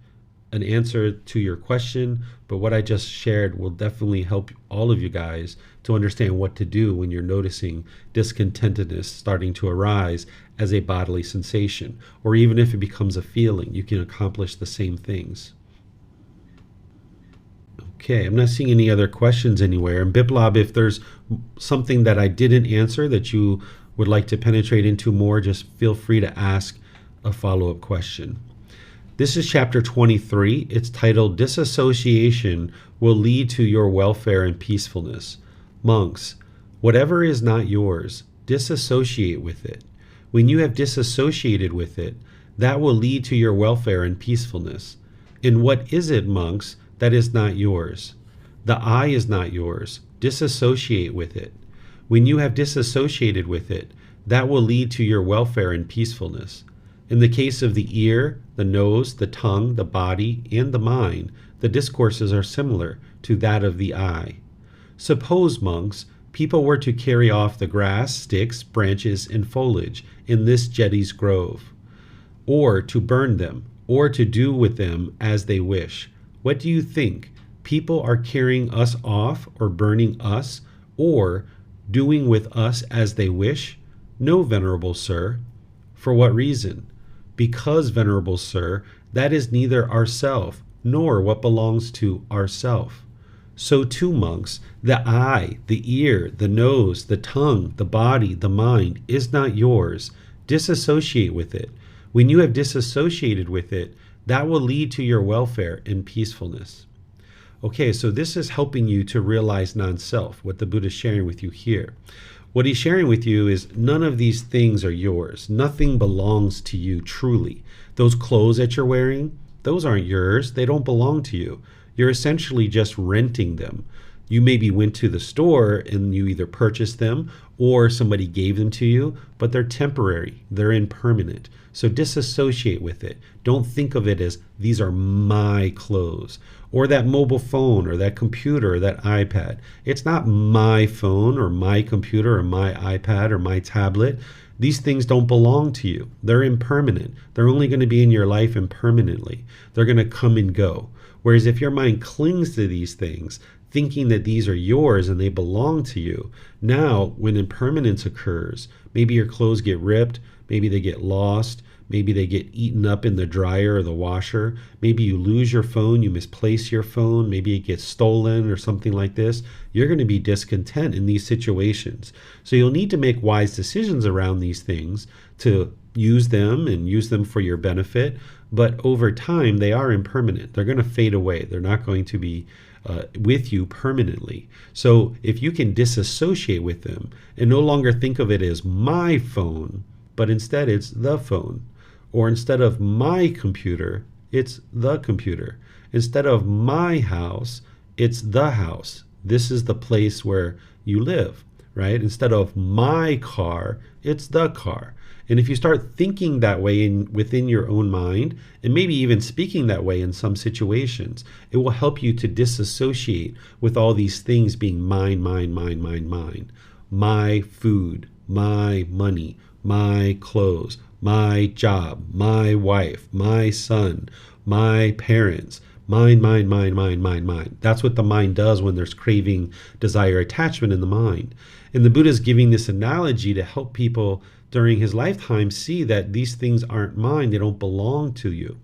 an answer to your question, but what I just shared will definitely help all of you guys to understand what to do when you're noticing discontentedness starting to arise as a bodily sensation, or even if it becomes a feeling, you can accomplish the same things. Okay, I'm not seeing any other questions anywhere. And Biplab, if there's something that I didn't answer that you would like to penetrate into more, just feel free to ask a follow-up question. This is chapter 23. It's titled, Disassociation Will Lead to Your Welfare and Peacefulness. Monks, whatever is not yours, disassociate with it. When you have disassociated with it, that will lead to your welfare and peacefulness. And what is it, monks, that is not yours? The I is not yours. Disassociate with it. When you have disassociated with it, that will lead to your welfare and peacefulness. In the case of the ear, the nose, the tongue, the body, and the mind, the discourses are similar to that of the I. Suppose, monks, people were to carry off the grass, sticks, branches, and foliage in this jetty's grove, or to burn them, or to do with them as they wish. What do you think? People are carrying us off or burning us, or doing with us as they wish? No, venerable sir. For what reason? Because, venerable sir, that is neither ourself, nor what belongs to ourself. So too, monks, the eye, the ear, the nose, the tongue, the body, the mind is not yours. Disassociate with it. When you have disassociated with it, that will lead to your welfare and peacefulness. Okay, so this is helping you to realize non-self, what the Buddha is sharing with you here. What he's sharing with you is none of these things are yours. Nothing belongs to you truly. Those clothes that you're wearing, those aren't yours. They don't belong to you. You're essentially just renting them. You maybe went to the store and you either purchased them or somebody gave them to you, but they're temporary, they're impermanent. So disassociate with it. Don't think of it as these are my clothes, or that mobile phone or that computer or that iPad. It's not my phone or my computer or my iPad or my tablet. These things don't belong to you. They're impermanent. They're only going to be in your life impermanently. They're going to come and go. Whereas if your mind clings to these things, thinking that these are yours and they belong to you, now when impermanence occurs, maybe your clothes get ripped, maybe they get lost, maybe they get eaten up in the dryer or the washer, maybe you lose your phone, you misplace your phone, maybe it gets stolen or something like this, you're going to be discontent in these situations. So you'll need to make wise decisions around these things to use them and use them for your benefit. But over time, they are impermanent. They're going to fade away. They're not going to be with you permanently. So if you can disassociate with them and no longer think of it as my phone, but instead it's the phone, or instead of my computer, it's the computer. Instead of my house, it's the house. This is the place where you live, right? Instead of my car, it's the car. And if you start thinking that way within your own mind, and maybe even speaking that way in some situations, it will help you to disassociate with all these things being mine, mine, mine, mine, mine. My food, my money, my clothes, my job, my wife, my son, my parents. Mine, mine, mine, mine, mine, mine. That's what the mind does when there's craving, desire, attachment in the mind. And the Buddha is giving this analogy to help people during his lifetime see that these things aren't mine, they don't belong to you.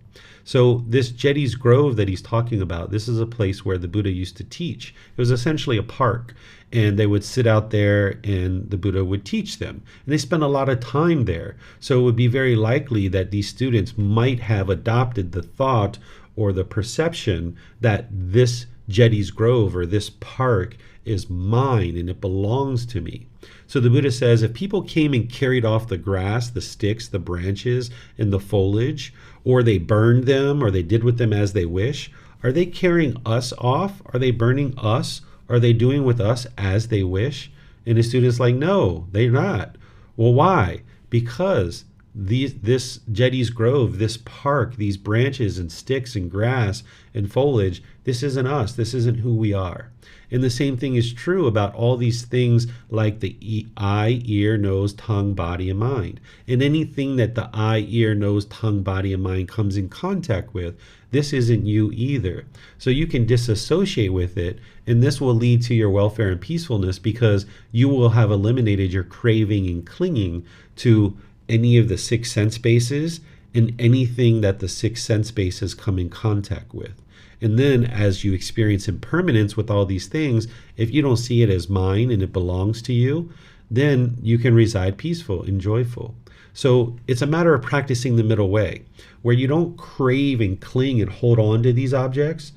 So this Jetty's Grove that he's talking about, this is a place where the Buddha used to teach. It was essentially a park, and they would sit out there and the Buddha would teach them. And they spent a lot of time there. So it would be very likely that these students might have adopted the thought or the perception that this Jetty's Grove or this park is mine and it belongs to me. So the Buddha says if people came and carried off the grass, the sticks, the branches, and the foliage, or they burned them, or they did with them as they wish, are they carrying us off? Are they burning us? Are they doing with us as they wish? And the student's like, no, they're not. Well, why? Because this Jetty's Grove, this park, these branches and sticks and grass and foliage, this isn't us. This isn't who we are. And the same thing is true about all these things like the eye, ear, nose, tongue, body, and mind. And anything that the eye, ear, nose, tongue, body, and mind comes in contact with, this isn't you either. So you can disassociate with it, and this will lead to your welfare and peacefulness because you will have eliminated your craving and clinging to any of the six sense bases and anything that the six sense bases come in contact with. And then as you experience impermanence with all these things, if you don't see it as mine and it belongs to you, then you can reside peaceful and joyful. So it's a matter of practicing the middle way, where you don't crave and cling and hold on to these objects,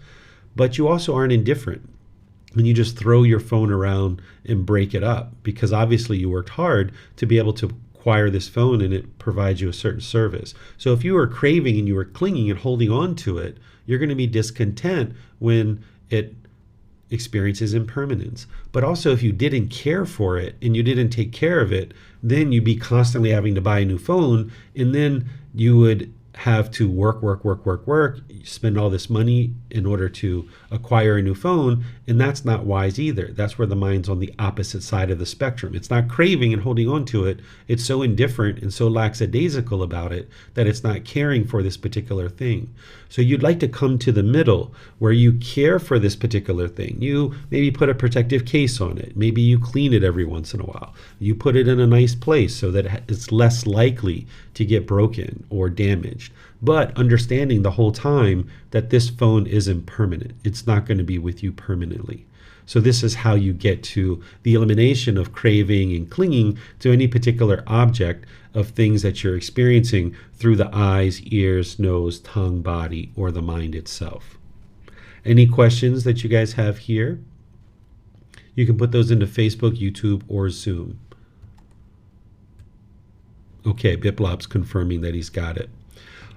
but you also aren't indifferent. And you just throw your phone around and break it up, because obviously you worked hard to be able to acquire this phone and it provides you a certain service. So if you were craving and you were clinging and holding on to it, you're going to be discontent when it experiences impermanence. But also if you didn't care for it and you didn't take care of it, then you'd be constantly having to buy a new phone, and then you would have to work, spend all this money in order to acquire a new phone, and that's not wise either. That's where the mind's on the opposite side of the spectrum. It's not craving and holding on to it. It's so indifferent and so lackadaisical about it that it's not caring for this particular thing. So you'd like to come to the middle where you care for this particular thing. You maybe put a protective case on it. Maybe you clean it every once in a while. You put it in a nice place so that it's less likely to get broken or damaged. But understanding the whole time that this phone isn't permanent. It's not going to be with you permanently. So this is how you get to the elimination of craving and clinging to any particular object of things that you're experiencing through the eyes, ears, nose, tongue, body, or the mind itself. Any questions that you guys have here? You can put those into Facebook, YouTube, or Zoom. Okay, Biplop's confirming that he's got it.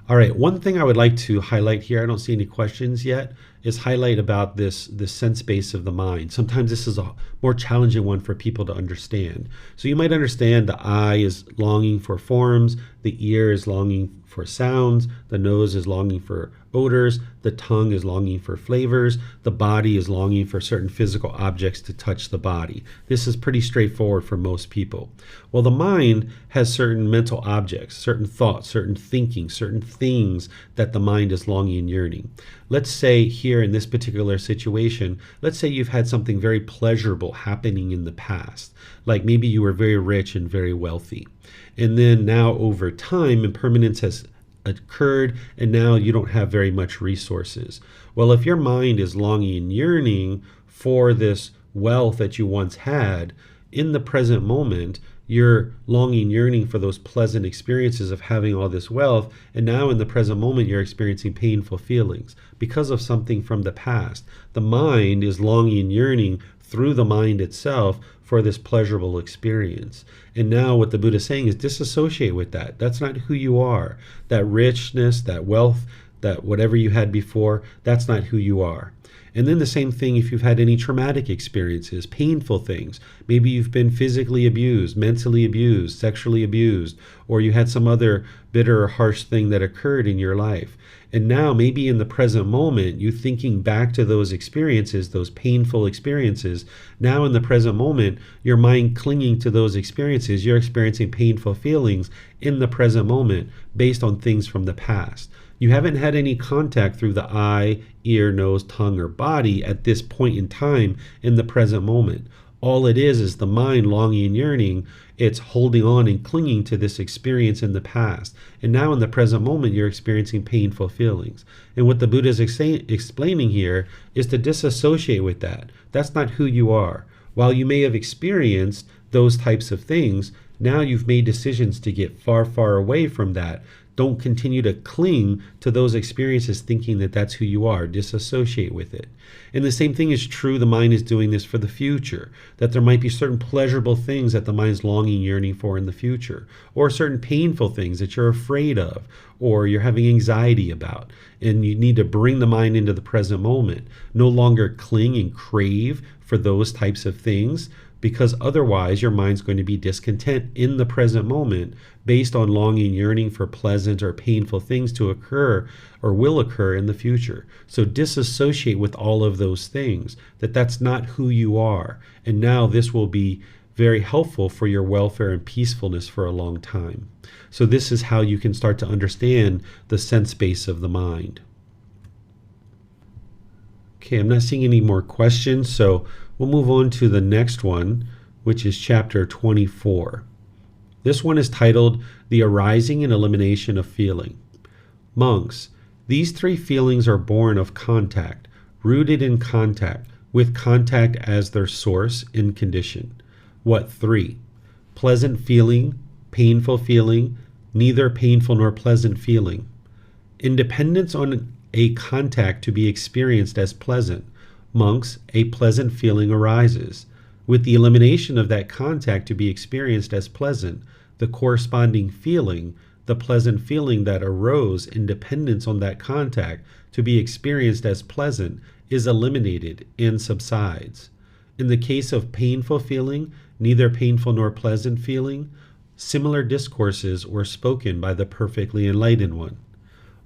All right, one thing I would like to highlight here, I don't see any questions yet, is highlight about this sense base of the mind. Sometimes this is a more challenging one for people to understand. So you might understand the eye is longing for forms, the ear is longing for sounds, the nose is longing for odors, the tongue is longing for flavors, the body is longing for certain physical objects to touch the body. This is pretty straightforward for most people. Well, the mind has certain mental objects, certain thoughts, certain thinking, certain things that the mind is longing and yearning. Let's say here in this particular situation, let's say you've had something very pleasurable happening in the past, like maybe you were very rich and very wealthy. And then now over time, impermanence has occurred, and now you don't have very much resources. Well, if your mind is longing and yearning for this wealth that you once had, in the present moment, you're longing, yearning for those pleasant experiences of having all this wealth, and now in the present moment you're experiencing painful feelings because of something from the past. The mind is longing and yearning through the mind itself for this pleasurable experience. And now what the Buddha is saying is disassociate with that. That's not who you are. That richness, that wealth, that whatever you had before, that's not who you are. And then the same thing if you've had any traumatic experiences, painful things. Maybe you've been physically abused, mentally abused, sexually abused, or you had some other bitter or harsh thing that occurred in your life. And now maybe in the present moment, you thinking back to those experiences, those painful experiences, now in the present moment, your mind clinging to those experiences, you're experiencing painful feelings in the present moment based on things from the past. You haven't had any contact through the eye, ear, nose, tongue, or body at this point in time in the present moment. All it is the mind longing and yearning. It's holding on and clinging to this experience in the past. And now in the present moment, you're experiencing painful feelings. And what the Buddha is explaining here is to disassociate with that. That's not who you are. While you may have experienced those types of things, now you've made decisions to get far, far away from that. Don't continue to cling to those experiences thinking that that's who you are. Disassociate with it. And the same thing is true, the mind is doing this for the future, that there might be certain pleasurable things that the mind's longing, yearning for in the future, or certain painful things that you're afraid of, or you're having anxiety about. And you need to bring the mind into the present moment. No longer cling and crave for those types of things, because otherwise your mind's going to be discontent in the present moment based on longing, yearning for pleasant or painful things to occur or will occur in the future. So disassociate with all of those things, that's not who you are. And now this will be very helpful for your welfare and peacefulness for a long time. So this is how you can start to understand the sense base of the mind. Okay, I'm not seeing any more questions, so we'll move on to the next one, which is chapter 24. This one is titled, The Arising and Elimination of Feeling. Monks, these three feelings are born of contact, rooted in contact, with contact as their source and condition. What three? Pleasant feeling, painful feeling, neither painful nor pleasant feeling. Independence on a contact to be experienced as pleasant. Monks, a pleasant feeling arises. With the elimination of that contact to be experienced as pleasant, the corresponding feeling, the pleasant feeling that arose in dependence on that contact to be experienced as pleasant, is eliminated and subsides. In the case of painful feeling, neither painful nor pleasant feeling, similar discourses were spoken by the perfectly enlightened one.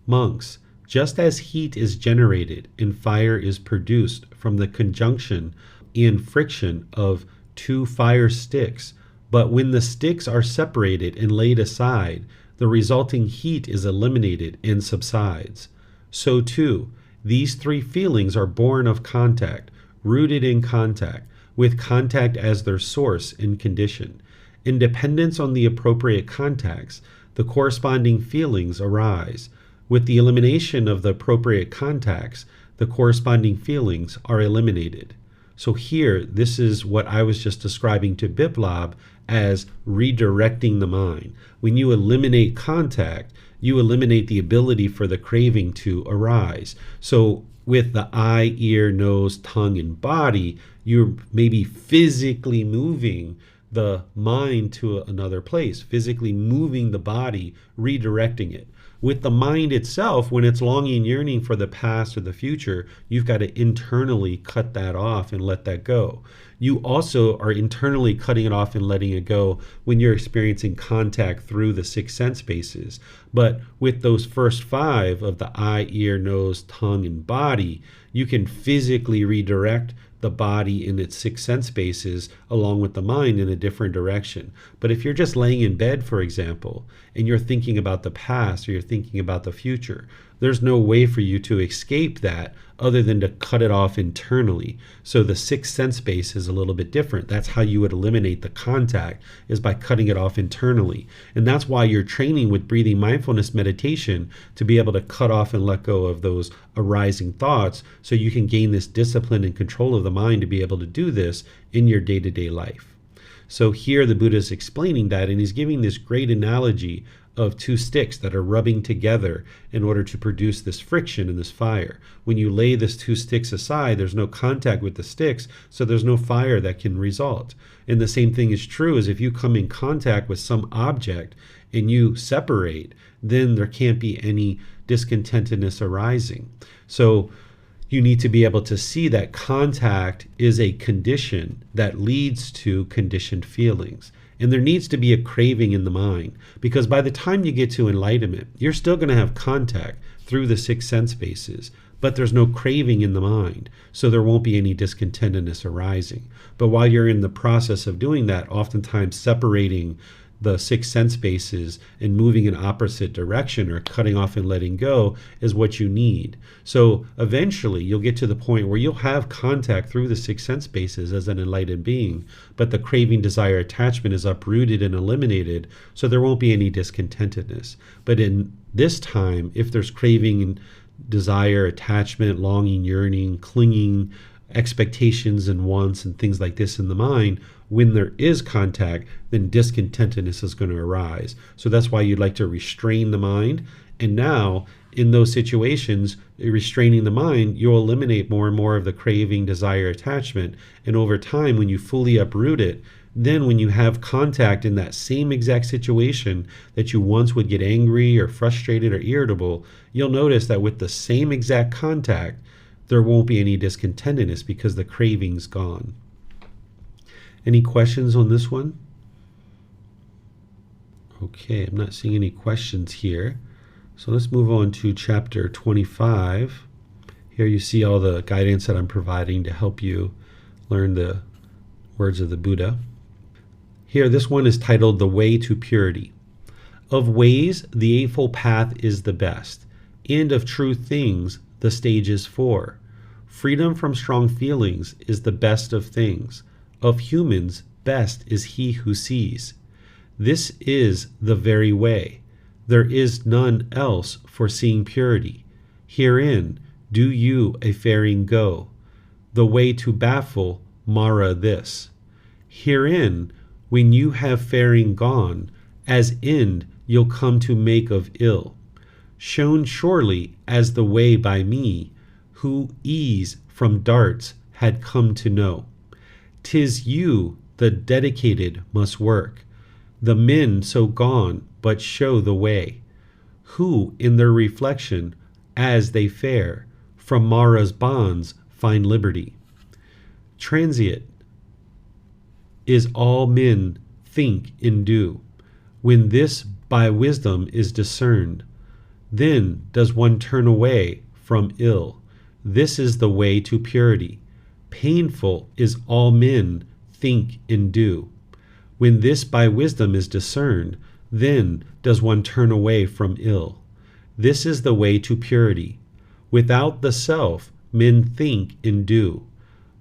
Monks, just as heat is generated and fire is produced from the conjunction and friction of two fire sticks, but when the sticks are separated and laid aside, the resulting heat is eliminated and subsides. So too, these three feelings are born of contact, rooted in contact, with contact as their source and condition. In dependence on the appropriate contacts, the corresponding feelings arise. With the elimination of the appropriate contacts, the corresponding feelings are eliminated. So here, this is what I was just describing to Biplab as redirecting the mind. When you eliminate contact, you eliminate the ability for the craving to arise. So with the eye, ear, nose, tongue, and body, you're maybe physically moving the mind to another place, physically moving the body, redirecting it. With the mind itself, when it's longing, yearning for the past or the future, you've got to internally cut that off and let that go. You also are internally cutting it off and letting it go when you're experiencing contact through the six sense bases. But with those first five of the eye, ear, nose, tongue, and body, you can physically redirect the body in its six sense bases along with the mind in a different direction. But if you're just laying in bed, for example, and you're thinking about the past or you're thinking about the future, there's no way for you to escape that other than to cut it off internally. So the sixth sense base is a little bit different. That's how you would eliminate the contact, is by cutting it off internally. And that's why you're training with breathing mindfulness meditation to be able to cut off and let go of those arising thoughts, so you can gain this discipline and control of the mind to be able to do this in your day-to-day life. So here the Buddha is explaining that, and he's giving this great analogy of two sticks that are rubbing together in order to produce this friction and this fire. When you lay these two sticks aside, there's no contact with the sticks, so there's no fire that can result. And the same thing is true as if you come in contact with some object and you separate, then there can't be any discontentedness arising. So you need to be able to see that contact is a condition that leads to conditioned feelings. And there needs to be a craving in the mind, because by the time you get to enlightenment, you're still going to have contact through the six sense bases, but there's no craving in the mind, so there won't be any discontentedness arising. But while you're in the process of doing that, oftentimes separating the six sense bases and moving in opposite direction or cutting off and letting go is what you need. So eventually you'll get to the point where you'll have contact through the six sense bases as an enlightened being, but the craving, desire, attachment is uprooted and eliminated, so there won't be any discontentedness. But in this time, if there's craving, desire, attachment, longing, yearning, clinging, expectations and wants and things like this in the mind, when there is contact, then discontentedness is going to arise. So that's why you'd like to restrain the mind. And now, in those situations, restraining the mind, you'll eliminate more and more of the craving, desire, attachment. And over time, when you fully uproot it, then when you have contact in that same exact situation that you once would get angry or frustrated or irritable, you'll notice that with the same exact contact, there won't be any discontentedness because the craving's gone. Any questions on this one? Okay, I'm not seeing any questions here. So let's move on to chapter 25. Here you see all the guidance that I'm providing to help you learn the words of the Buddha. Here, this one is titled The Way to Purity. Of ways, the Eightfold Path is the best, and of true things, the stage is four. Freedom from strong feelings is the best of things. Of humans, best is he who sees. This is the very way. There is none else for seeing purity. Herein do you a faring go. The way to baffle Mara this. Herein, when you have faring gone, as end you'll come to make of ill. Shown surely as the way by me, who ease from darts had come to know. 'Tis you, the dedicated, must work. The men so gone but show the way, who in their reflection, as they fare, from Mara's bonds find liberty. Transient is all men think and do. When this by wisdom is discerned, then does one turn away from ill. This is the way to purity. Painful is all men think and do. When this by wisdom is discerned, then does one turn away from ill. This is the way to purity. Without the self, men think and do.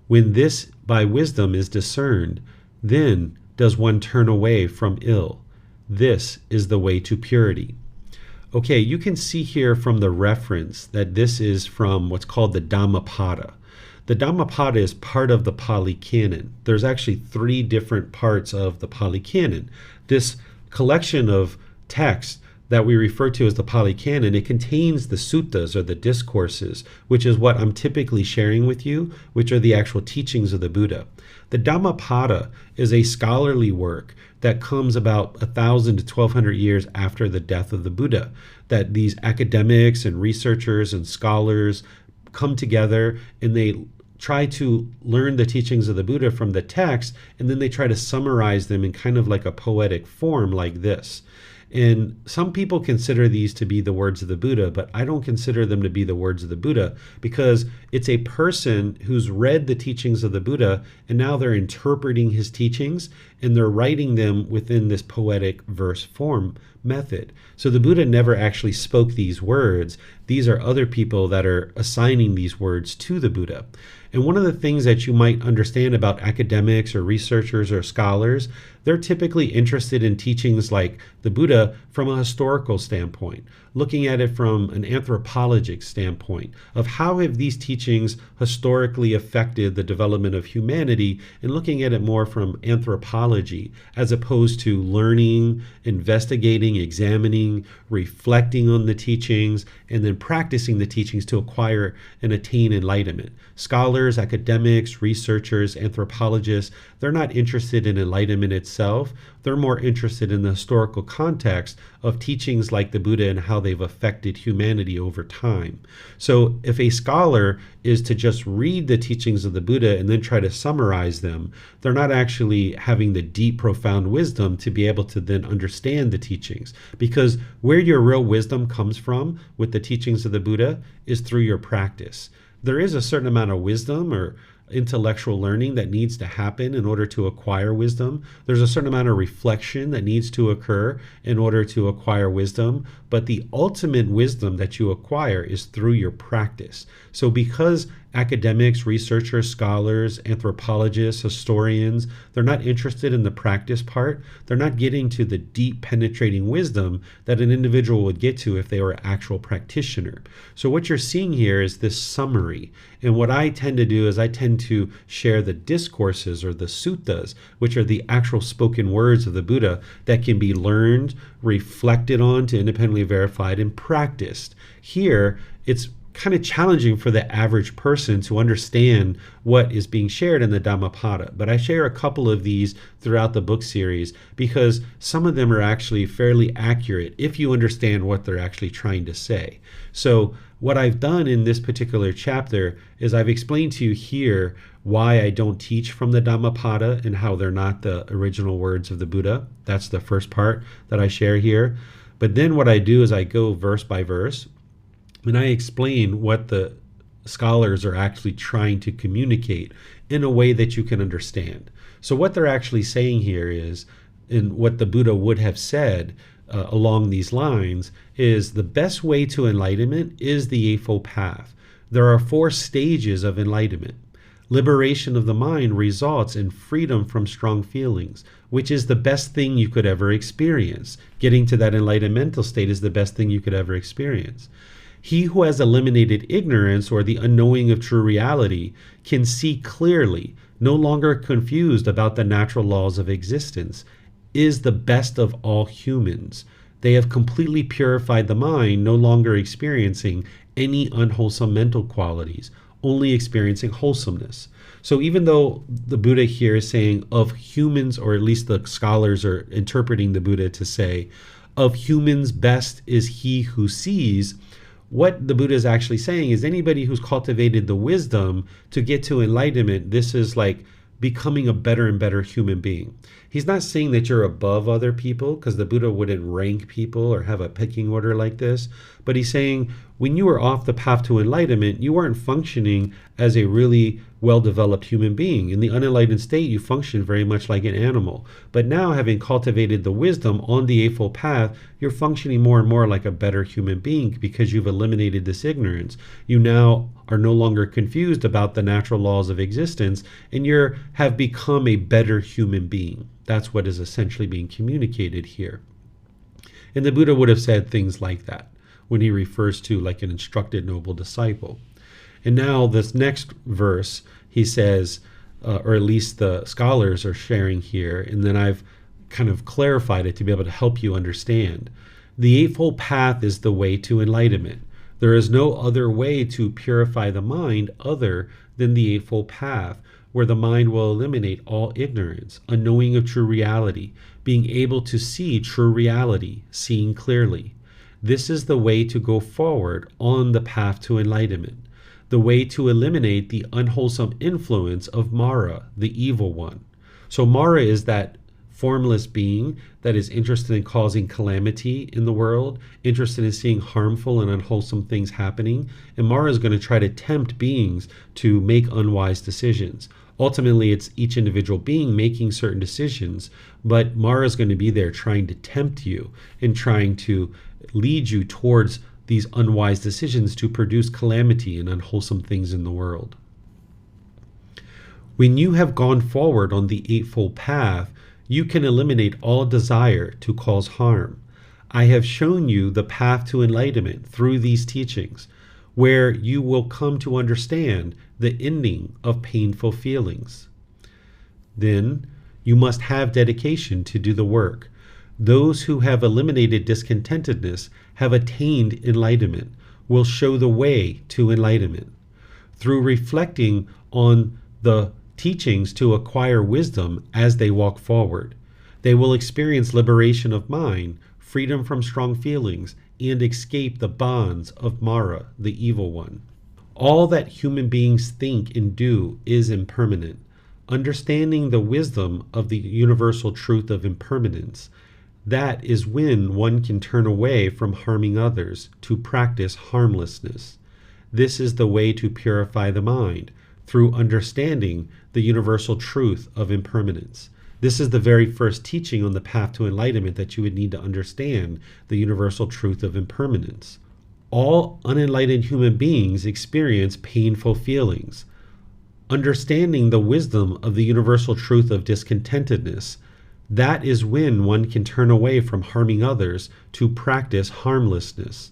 When this by wisdom is discerned, then does one turn away from ill. This is the way to purity. Okay, you can see here from the reference that this is from what's called the Dhammapada. The Dhammapada is part of the Pali Canon. There's actually 3 different parts of the Pali Canon. This collection of texts that we refer to as the Pali Canon, it contains the suttas or the discourses, which is what I'm typically sharing with you, which are the actual teachings of the Buddha. The Dhammapada is a scholarly work that comes about 1,000 to 1,200 years after the death of the Buddha, that these academics and researchers and scholars come together and they try to learn the teachings of the Buddha from the text, and then they try to summarize them in kind of like a poetic form like this. And some people consider these to be the words of the Buddha, but I don't consider them to be the words of the Buddha, because it's a person who's read the teachings of the Buddha and now they're interpreting his teachings and they're writing them within this poetic verse form method. So the Buddha never actually spoke these words. These are other people that are assigning these words to the Buddha. And one of the things that you might understand about academics or researchers or scholars, they're typically interested in teachings like the Buddha from a historical standpoint, looking at it from an anthropologic standpoint of how have these teachings historically affected the development of humanity, and looking at it more from anthropology as opposed to learning, investigating, examining, reflecting on the teachings, and then practicing the teachings to acquire and attain enlightenment. Scholars, academics, researchers, anthropologists, they're not interested in enlightenment itself. They're more interested in the historical context of teachings like the Buddha and how they've affected humanity over time. So if a scholar is to just read the teachings of the Buddha and then try to summarize them, they're not actually having the deep, profound wisdom to be able to then understand the teachings. Because where your real wisdom comes from with the teachings of the Buddha is through your practice. There is a certain amount of wisdom or intellectual learning that needs to happen in order to acquire wisdom. There's a certain amount of reflection that needs to occur in order to acquire wisdom, but the ultimate wisdom that you acquire is through your practice. So because academics, researchers, scholars, anthropologists, historians, they're not interested in the practice part, they're not getting to the deep penetrating wisdom that an individual would get to if they were an actual practitioner. So what you're seeing here is this summary. And what I tend to do is I tend to share the discourses or the suttas, which are the actual spoken words of the Buddha that can be learned, reflected on, to independently verified, and practiced. Here, it's kind of challenging for the average person to understand what is being shared in the Dhammapada. But I share a couple of these throughout the book series because some of them are actually fairly accurate if you understand what they're actually trying to say. So what I've done in this particular chapter is I've explained to you here why I don't teach from the Dhammapada and how they're not the original words of the Buddha. That's the first part that I share here. But then what I do is I go verse by verse and I explain what the scholars are actually trying to communicate in a way that you can understand. So what they're actually saying here is, and what the Buddha would have said along these lines, is the best way to enlightenment is the Eightfold Path. There are 4 stages of enlightenment. Liberation of the mind results in freedom from strong feelings, which is the best thing you could ever experience. Getting to that enlightened mental state is the best thing you could ever experience. He who has eliminated ignorance or the unknowing of true reality can see clearly, no longer confused about the natural laws of existence, is the best of all humans. They have completely purified the mind, no longer experiencing any unwholesome mental qualities, only experiencing wholesomeness. So even though the Buddha here is saying of humans, or at least the scholars are interpreting the Buddha to say, of humans best is he who sees, what the Buddha is actually saying is anybody who's cultivated the wisdom to get to enlightenment, this is like becoming a better and better human being. He's not saying that you're above other people, because the Buddha wouldn't rank people or have a pecking order like this. But he's saying when you were off the path to enlightenment, you weren't functioning as a really well-developed human being. In the unenlightened state, you function very much like an animal. But now, having cultivated the wisdom on the Eightfold Path, you're functioning more and more like a better human being because you've eliminated this ignorance. You now are no longer confused about the natural laws of existence, and you have become a better human being. That's what is essentially being communicated here. And the Buddha would have said things like that when he refers to like an instructed noble disciple. And now this next verse, he says, or at least the scholars are sharing here, and then I've kind of clarified it to be able to help you understand. The Eightfold Path is the way to enlightenment. There is no other way to purify the mind other than the Eightfold Path, where the mind will eliminate all ignorance, a knowing of true reality, being able to see true reality, seeing clearly. This is the way to go forward on the path to enlightenment, the way to eliminate the unwholesome influence of Mara, the evil one. So Mara is that formless being that is interested in causing calamity in the world, interested in seeing harmful and unwholesome things happening. And Mara is going to try to tempt beings to make unwise decisions. Ultimately, it's each individual being making certain decisions, but Mara is going to be there trying to tempt you and trying to lead you towards these unwise decisions to produce calamity and unwholesome things in the world. When you have gone forward on the Eightfold Path, you can eliminate all desire to cause harm. I have shown you the path to enlightenment through these teachings, where you will come to understand the ending of painful feelings. Then you must have dedication to do the work. Those who have eliminated discontentedness have attained enlightenment, will show the way to enlightenment. Through reflecting on the teachings to acquire wisdom as they walk forward, they will experience liberation of mind, freedom from strong feelings, and escape the bonds of Mara, the evil one. All that human beings think and do is impermanent. Understanding the wisdom of the universal truth of impermanence, that is when one can turn away from harming others to practice harmlessness. This is the way to purify the mind, through understanding the universal truth of impermanence. This is the very first teaching on the path to enlightenment, that you would need to understand the universal truth of impermanence. All unenlightened human beings experience painful feelings. Understanding the wisdom of the universal truth of discontentedness, that is when one can turn away from harming others to practice harmlessness.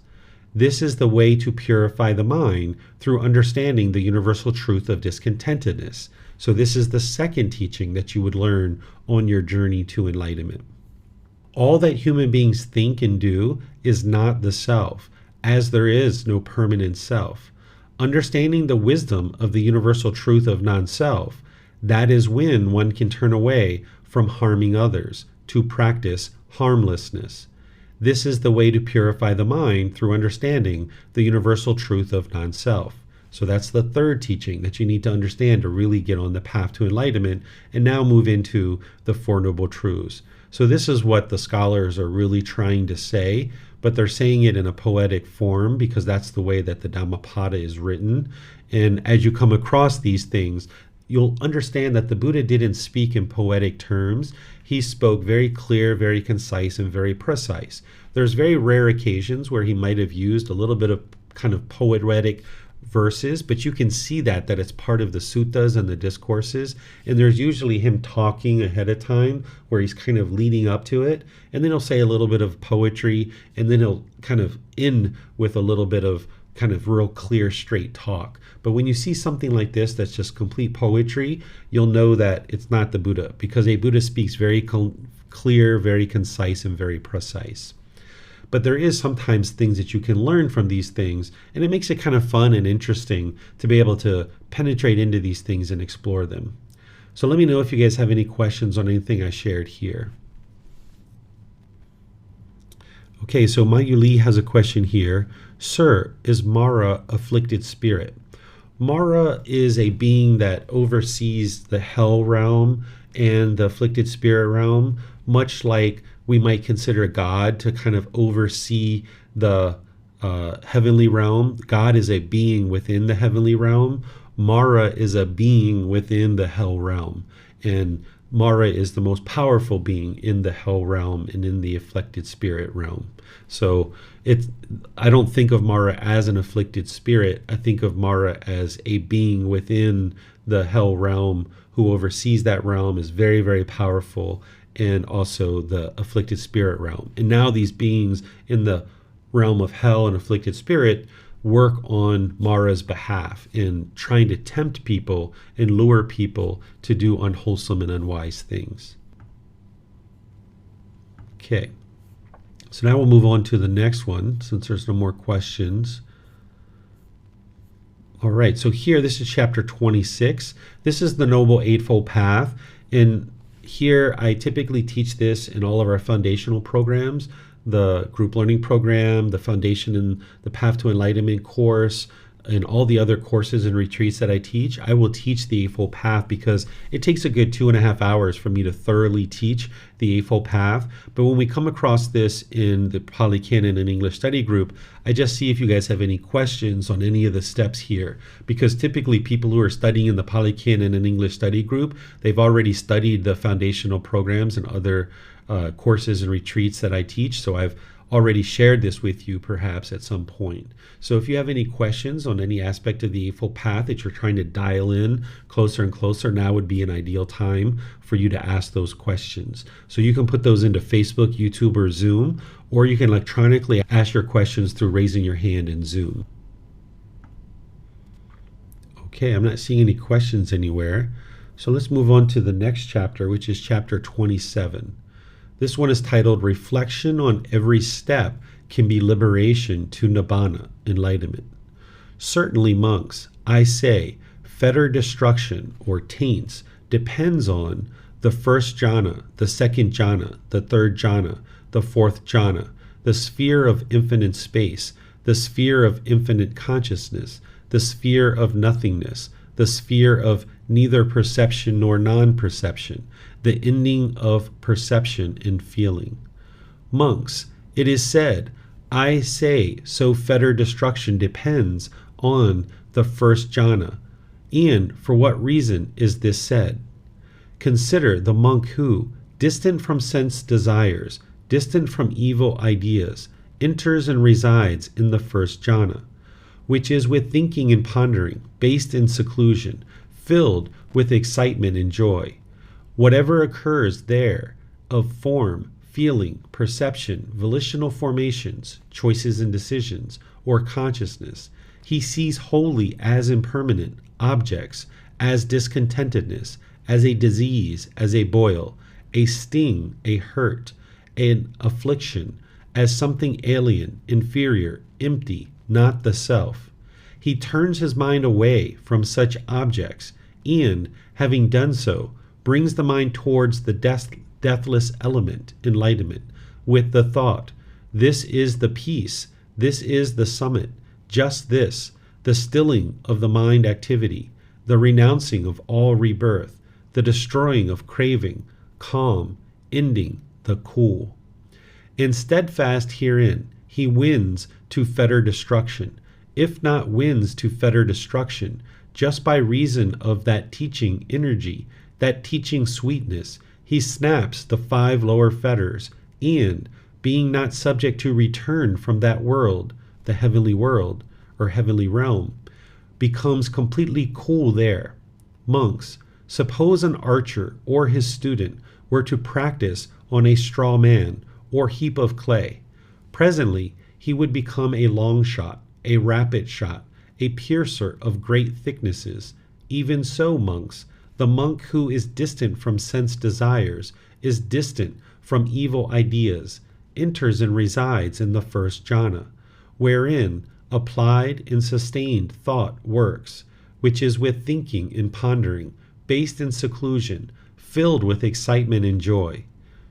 This is the way to purify the mind through understanding the universal truth of discontentedness. So this is the second teaching that you would learn on your journey to enlightenment. All that human beings think and do is not the self, as there is no permanent self. Understanding the wisdom of the universal truth of non-self, that is when one can turn away from harming others to practice harmlessness. This is the way to purify the mind through understanding the universal truth of non-self. So that's the third teaching that you need to understand to really get on the path to enlightenment, and now move into the Four Noble Truths. So this is what the scholars are really trying to say, but they're saying it in a poetic form because that's the way that the Dhammapada is written. And as you come across these things, you'll understand that the Buddha didn't speak in poetic terms. He spoke very clear, very concise, and very precise. There's very rare occasions where he might have used a little bit of kind of poetic verses, but you can see that it's part of the suttas and the discourses, and there's usually him talking ahead of time where he's kind of leading up to it, and then he'll say a little bit of poetry, and then he'll kind of end with a little bit of kind of real clear, straight talk. But when you see something like this that's just complete poetry, you'll know that it's not the Buddha, because a Buddha speaks very clear, very concise, and very precise. But there is sometimes things that you can learn from these things, and it makes it kind of fun and interesting to be able to penetrate into these things and explore them. So let me know if you guys have any questions on anything I shared here. Okay, so Mayuli has a question here. Sir, is Mara afflicted spirit? Mara is a being that oversees the hell realm and the afflicted spirit realm, much like we might consider God to kind of oversee the heavenly realm. God is a being within the heavenly realm. Mara is a being within the hell realm. And Mara is the most powerful being in the hell realm and in the afflicted spirit realm. So I don't think of Mara as an afflicted spirit. I think of Mara as a being within the hell realm who oversees that realm, is very, very powerful, and also the afflicted spirit realm. And now these beings in the realm of hell and afflicted spirit work on Mara's behalf in trying to tempt people and lure people to do unwholesome and unwise things. Okay. So now we'll move on to the next one since there's no more questions. All right, so here, this is chapter 26. This is the Noble Eightfold Path. And here I typically teach this in all of our foundational programs, the group learning program, the Foundation in the Path to Enlightenment course, and all the other courses and retreats that I teach. I will teach the Eightfold Path because it takes a good 2.5 hours for me to thoroughly teach the Eightfold Path. But when we come across this in the Pali Canon and English study group, I just see if you guys have any questions on any of the steps here. Because typically people who are studying in the Pali Canon and English study group, they've already studied the foundational programs and other courses and retreats that I teach. So I've already shared this with you perhaps at some point. So if you have any questions on any aspect of the Eightfold Path that you're trying to dial in closer and closer, now would be an ideal time for you to ask those questions. So you can put those into Facebook, YouTube, or Zoom, or you can electronically ask your questions through raising your hand in Zoom. Okay, I'm not seeing any questions anywhere. So let's move on to the next chapter, which is chapter 27. This one is titled, Reflection on Every Step Can Be Liberation to Nibbana, Enlightenment. Certainly, monks, I say, fetter destruction or taints depends on the first jhana, the second jhana, the third jhana, the fourth jhana, the sphere of infinite space, the sphere of infinite consciousness, the sphere of nothingness, the sphere of neither perception nor non-perception, the ending of perception and feeling. Monks, it is said, I say, so fetter destruction depends on the first jhana. And for what reason is this said? Consider the monk who, distant from sense desires, distant from evil ideas, enters and resides in the first jhana, which is with thinking and pondering, based in seclusion, filled with excitement and joy. Whatever occurs there of form, feeling, perception, volitional formations, choices and decisions, or consciousness, he sees wholly as impermanent objects, as discontentedness, as a disease, as a boil, a sting, a hurt, an affliction, as something alien, inferior, empty, not the self. He turns his mind away from such objects and, having done so, brings the mind towards the deathless element, enlightenment, with the thought, this is the peace, this is the summit, just this, the stilling of the mind activity, the renouncing of all rebirth, the destroying of craving, calm, ending, the cool. And steadfast herein, he wins to fetter destruction, if not wins to fetter destruction, just by reason of that teaching energy, that teaching sweetness, he snaps the 5 lower fetters, and, being not subject to return from that world, the heavenly world, or heavenly realm, becomes completely cool there. Monks, suppose an archer or his student were to practice on a straw man or heap of clay. Presently, he would become a long shot, a rapid shot, a piercer of great thicknesses. Even so, monks, the monk who is distant from sense desires, is distant from evil ideas, enters and resides in the first jhana, wherein applied and sustained thought works, which is with thinking and pondering, based in seclusion, filled with excitement and joy.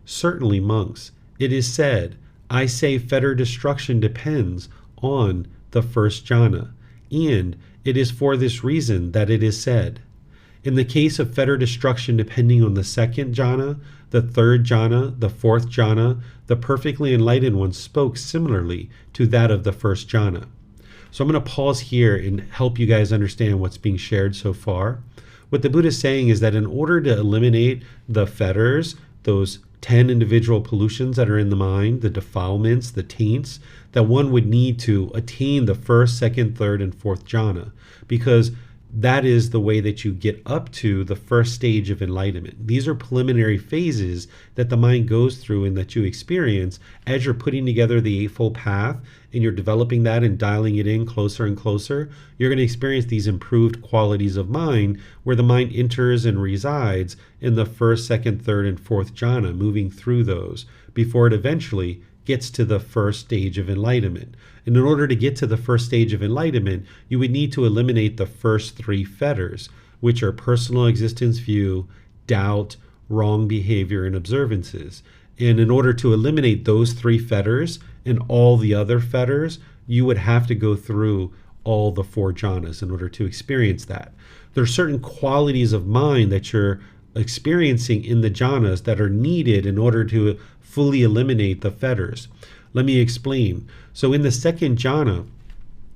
Certainly, monks, it is said, I say fetter destruction depends on the first jhana, and it is for this reason that it is said. In the case of fetter destruction depending on the second jhana, the third jhana, the fourth jhana, the perfectly enlightened one spoke similarly to that of the first jhana. So I'm going to pause here and help you guys understand what's being shared so far. What the Buddha is saying is that in order to eliminate the fetters, those 10 individual pollutions that are in the mind, the defilements, the taints, that one would need to attain the first, second, third, and fourth jhana, because that is the way that you get up to the first stage of enlightenment. These are preliminary phases that the mind goes through and that you experience as you're putting together the Eightfold Path and you're developing that and dialing it in closer and closer. You're going to experience these improved qualities of mind where the mind enters and resides in the first, second, third, and fourth jhana, moving through those before it eventually gets to the first stage of enlightenment. And in order to get to the first stage of enlightenment, you would need to eliminate the first three fetters, which are personal existence view, doubt, wrong behavior, and observances. And in order to eliminate those three fetters and all the other fetters, you would have to go through all the four jhanas in order to experience that. There are certain qualities of mind that you're experiencing in the jhanas that are needed in order to fully eliminate the fetters. Let me explain. So in the second jhana,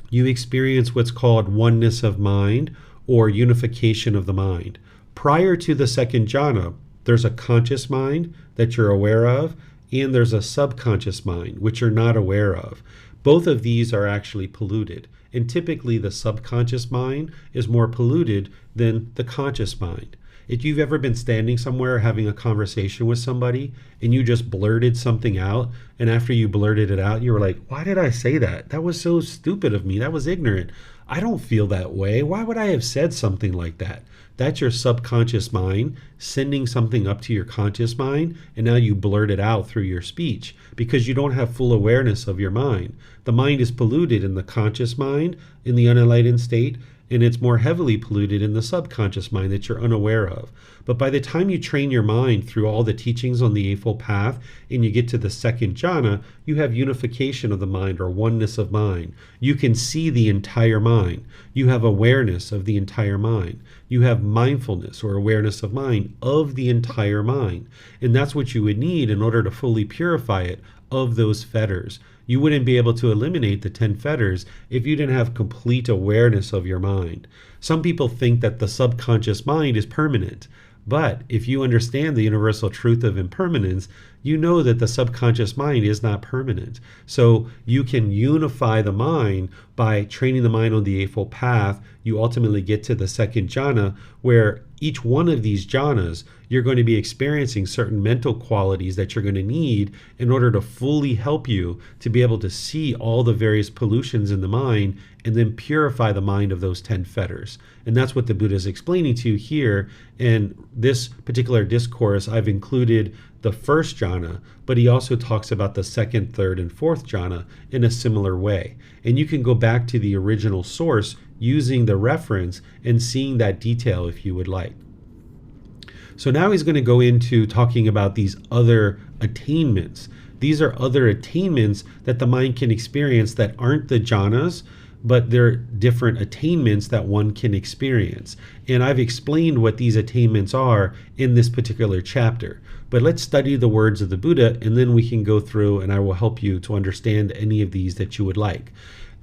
you experience what's called oneness of mind or unification of the mind. Prior to the second jhana, there's a conscious mind that you're aware of, and there's a subconscious mind, which you're not aware of. Both of these are actually polluted. And typically the subconscious mind is more polluted than the conscious mind. If you've ever been standing somewhere having a conversation with somebody and you just blurted something out, and after you blurted it out, you were like, why did I say that? That was so stupid of me. That was ignorant. I don't feel that way. Why would I have said something like that? That's your subconscious mind sending something up to your conscious mind, and now you blurt it out through your speech because you don't have full awareness of your mind. The mind is polluted in the conscious mind, in the unenlightened state, and it's more heavily polluted in the subconscious mind that you're unaware of. But by the time you train your mind through all the teachings on the Eightfold Path and you get to the second jhana, you have unification of the mind or oneness of mind. You can see the entire mind. You have awareness of the entire mind. You have mindfulness or awareness of mind of the entire mind. And that's what you would need in order to fully purify it of those fetters. You wouldn't be able to eliminate the 10 fetters if you didn't have complete awareness of your mind. Some people think that the subconscious mind is permanent, but if you understand the universal truth of impermanence, you know that the subconscious mind is not permanent. So you can unify the mind by training the mind on the Eightfold Path. You ultimately get to the second jhana, where each one of these jhanas, you're going to be experiencing certain mental qualities that you're going to need in order to fully help you to be able to see all the various pollutions in the mind and then purify the mind of those 10 fetters. And that's what the Buddha is explaining to you here. In this particular discourse, I've included the first jhana, but he also talks about the second, third, and fourth jhana in a similar way. And you can go back to the original source using the reference and seeing that detail if you would like. So now he's going to go into talking about these other attainments. These are other attainments that the mind can experience that aren't the jhanas, but they're different attainments that one can experience. And I've explained what these attainments are in this particular chapter. But let's study the words of the Buddha, and then we can go through and I will help you to understand any of these that you would like.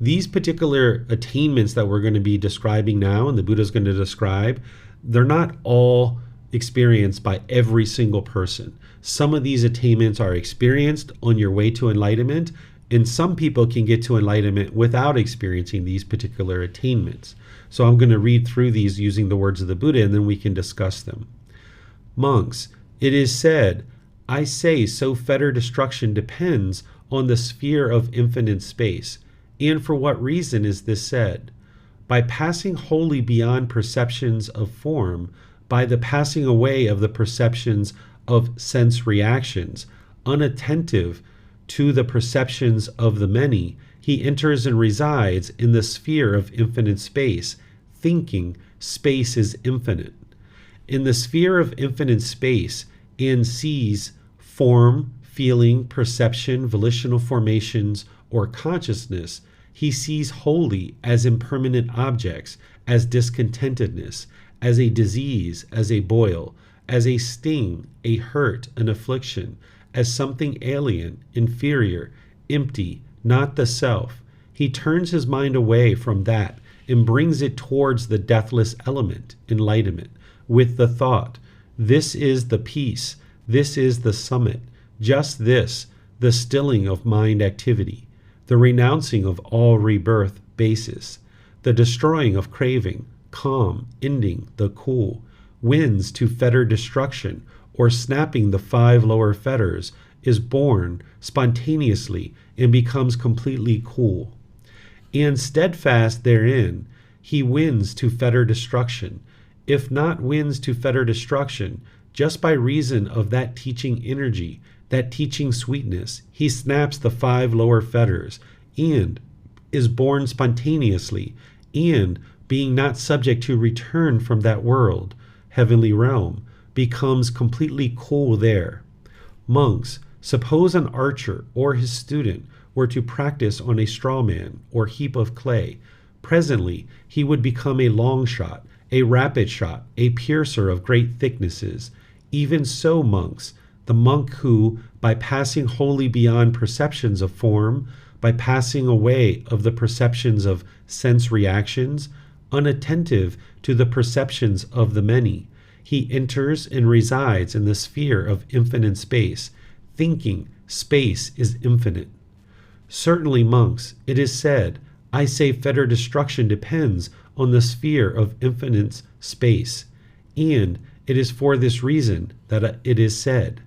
These particular attainments that we're going to be describing now, and the Buddha is going to describe, they're not all experienced by every single person. Some of these attainments are experienced on your way to enlightenment, and some people can get to enlightenment without experiencing these particular attainments. So I'm going to read through these using the words of the Buddha, and then we can discuss them. Monks, it is said, I say so fetter destruction depends on the sphere of infinite space. And for what reason is this said? By passing wholly beyond perceptions of form, by the passing away of the perceptions of sense reactions, unattentive to the perceptions of the many, he enters and resides in the sphere of infinite space, thinking space is infinite. In the sphere of infinite space, and sees form, feeling, perception, volitional formations, or consciousness, he sees wholly as impermanent objects, as discontentedness, as a disease, as a boil, as a sting, a hurt, an affliction, as something alien, inferior, empty, not the self. He turns his mind away from that and brings it towards the deathless element, enlightenment, with the thought, this is the peace, this is the summit, just this, the stilling of mind activity, the renouncing of all rebirth basis, the destroying of craving, calm, ending, the cool, wins to fetter destruction, or snapping the 5 lower fetters, is born spontaneously and becomes completely cool. And steadfast therein, he wins to fetter destruction, if not wins to fetter destruction, just by reason of that teaching energy, that teaching sweetness, he snaps the 5 lower fetters, and is born spontaneously, and being not subject to return from that world, heavenly realm, becomes completely cool there. Monks, suppose an archer or his student were to practice on a straw man or heap of clay. Presently he would become a long shot, a rapid shot, a piercer of great thicknesses. Even so, monks, the monk who, by passing wholly beyond perceptions of form, by passing away of the perceptions of sense reactions, unattentive to the perceptions of the many, he enters and resides in the sphere of infinite space, thinking space is infinite. Certainly, monks, it is said, I say fetter destruction depends on the sphere of infinite space, and it is for this reason that it is said.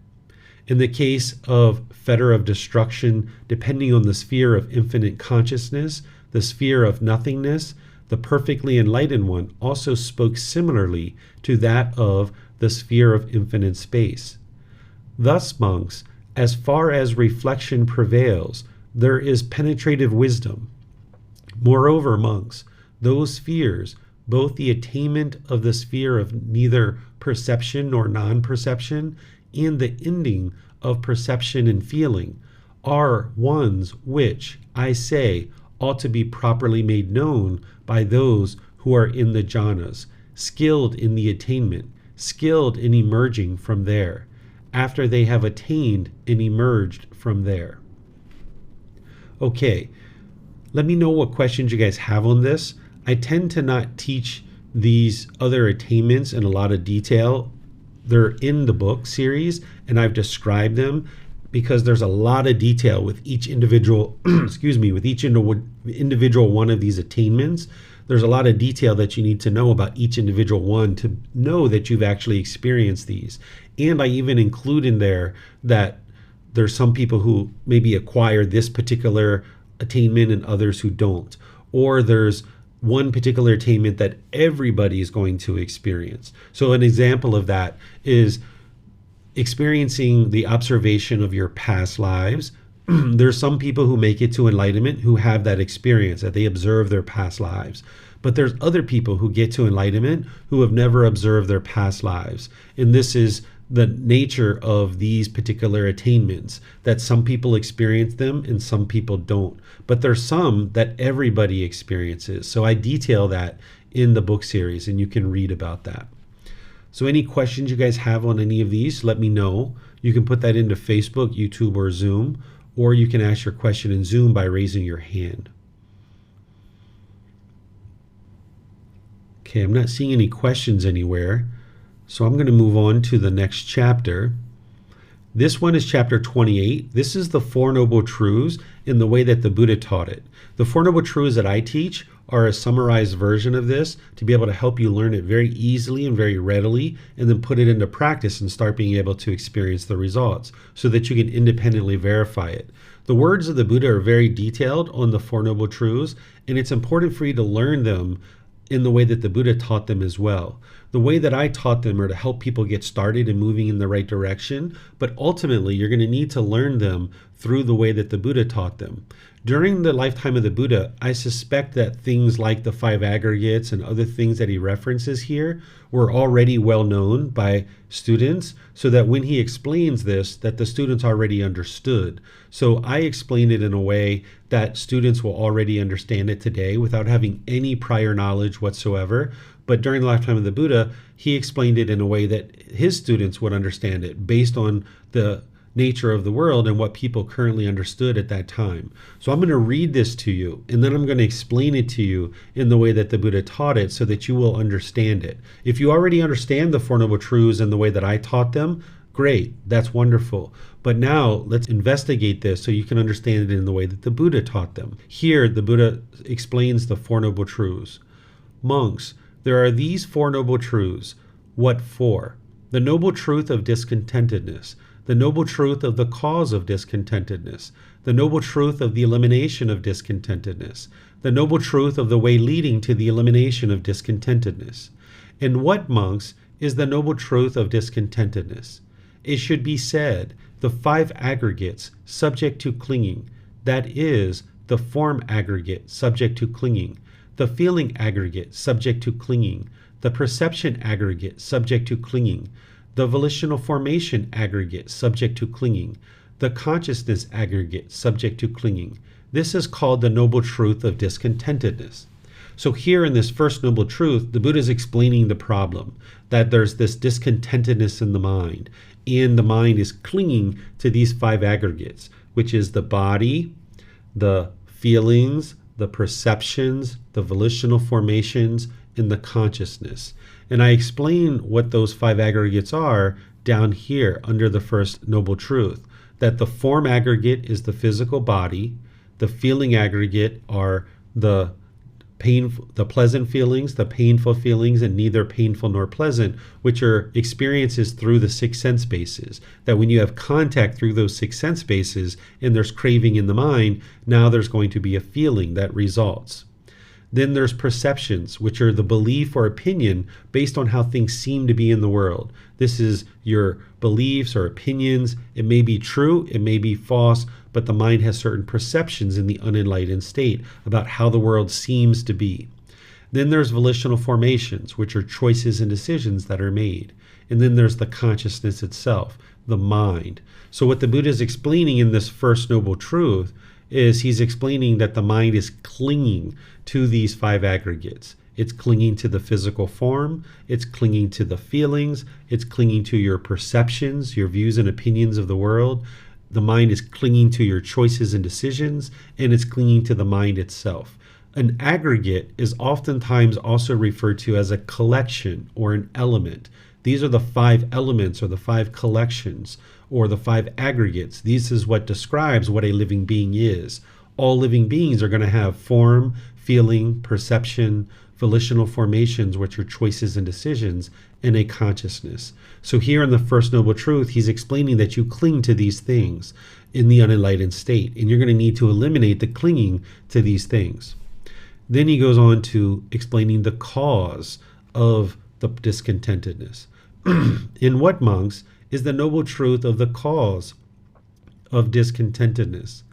In the case of fetter of destruction depending on the sphere of infinite consciousness, the sphere of nothingness, the perfectly enlightened one also spoke similarly to that of the sphere of infinite space. Thus, monks, as far as reflection prevails, there is penetrative wisdom. Moreover, monks, those spheres, both the attainment of the sphere of neither perception nor non-perception, and the ending of perception and feeling, are ones which, I say, ought to be properly made known by those who are in the jhanas, skilled in the attainment, skilled in emerging from there, after they have attained and emerged from there. Okay, let me know what questions you guys have on this. I tend to not teach these other attainments in a lot of detail. They're in the book series, and I've described them because there's a lot of detail with each individual, with each individual one of these attainments. There's a lot of detail that you need to know about each individual one to know that you've actually experienced these. And I even include in there that there's some people who maybe acquire this particular attainment and others who don't. Or there's one particular attainment that everybody is going to experience. So an example of that is experiencing the observation of your past lives. There's some people who make it to enlightenment who have that experience, that they observe their past lives. But there's other people who get to enlightenment who have never observed their past lives. And this is the nature of these particular attainments, that some people experience them and some people don't. But there's some that everybody experiences. So I detail that in the book series, and you can read about that. So any questions you guys have on any of these, let me know. You can put that into Facebook, YouTube, or Zoom, or you can ask your question in Zoom by raising your hand. Okay, I'm not seeing any questions anywhere, so I'm going to move on to the next chapter. This one is chapter 28. This is the Four Noble Truths in the way that the Buddha taught it. The Four Noble Truths that I teach are a summarized version of this to be able to help you learn it very easily and very readily, and then put it into practice and start being able to experience the results so that you can independently verify it. The words of the Buddha are very detailed on the Four Noble Truths, and it's important for you to learn them in the way that the Buddha taught them as well. The way that I taught them are to help people get started and moving in the right direction, but ultimately you're going to need to learn them through the way that the Buddha taught them. During the lifetime of the Buddha, I suspect that things like the 5 aggregates and other things that he references here were already well known by students, so that when he explains this, that the students already understood. So I explain it in a way that students will already understand it today without having any prior knowledge whatsoever. But during the lifetime of the Buddha, he explained it in a way that his students would understand it based on the nature of the world and what people currently understood at that time. So I'm going to read this to you, and then I'm going to explain it to you in the way that the Buddha taught it so that you will understand it. If you already understand the Four Noble Truths in the way that I taught them, great, that's wonderful. But now let's investigate this so you can understand it in the way that the Buddha taught them. Here, the Buddha explains the Four Noble Truths. Monks, there are these Four Noble Truths. What for? The noble truth of discontentedness, the noble truth of the cause of discontentedness, the noble truth of the elimination of discontentedness, the noble truth of the way leading to the elimination of discontentedness. And what, monks, is the noble truth of discontentedness? It should be said, the 5 aggregates subject to clinging, that is, the form aggregate subject to clinging, the feeling aggregate subject to clinging, the perception aggregate subject to clinging, the volitional formation aggregate subject to clinging, the consciousness aggregate subject to clinging. This is called the noble truth of discontentedness. So here in this first noble truth, the Buddha is explaining the problem, that there's this discontentedness in the mind, and the mind is clinging to these 5 aggregates, which is the body, the feelings, the perceptions, the volitional formations, and the consciousness. And I explain what those 5 aggregates are down here under the first noble truth, that the form aggregate is the physical body, the feeling aggregate are the pleasant feelings, the painful feelings, and neither painful nor pleasant, which are experiences through the 6 sense bases. That when you have contact through those 6 sense bases and there's craving in the mind, now there's going to be a feeling that results. Then there's perceptions, which are the belief or opinion based on how things seem to be in the world. This is your beliefs or opinions. It may be true, it may be false, but the mind has certain perceptions in the unenlightened state about how the world seems to be. Then there's volitional formations, which are choices and decisions that are made. And then there's the consciousness itself, the mind. So what the Buddha is explaining in this first noble truth is he's explaining that the mind is clinging to these 5 aggregates. It's clinging to the physical form, it's clinging to the feelings, it's clinging to your perceptions, your views and opinions of the world. The mind is clinging to your choices and decisions, and it's clinging to the mind itself. An aggregate is oftentimes also referred to as a collection or an element. These are the 5 elements or the 5 collections or the 5 aggregates. This is what describes what a living being is. All living beings are going to have form, feeling, perception, volitional formations, which are choices and decisions, and a consciousness. So here in the first noble truth, he's explaining that you cling to these things in the unenlightened state, and you're going to need to eliminate the clinging to these things. Then he goes on to explaining the cause of the discontentedness. In what, monks, is the noble truth of the cause of discontentedness?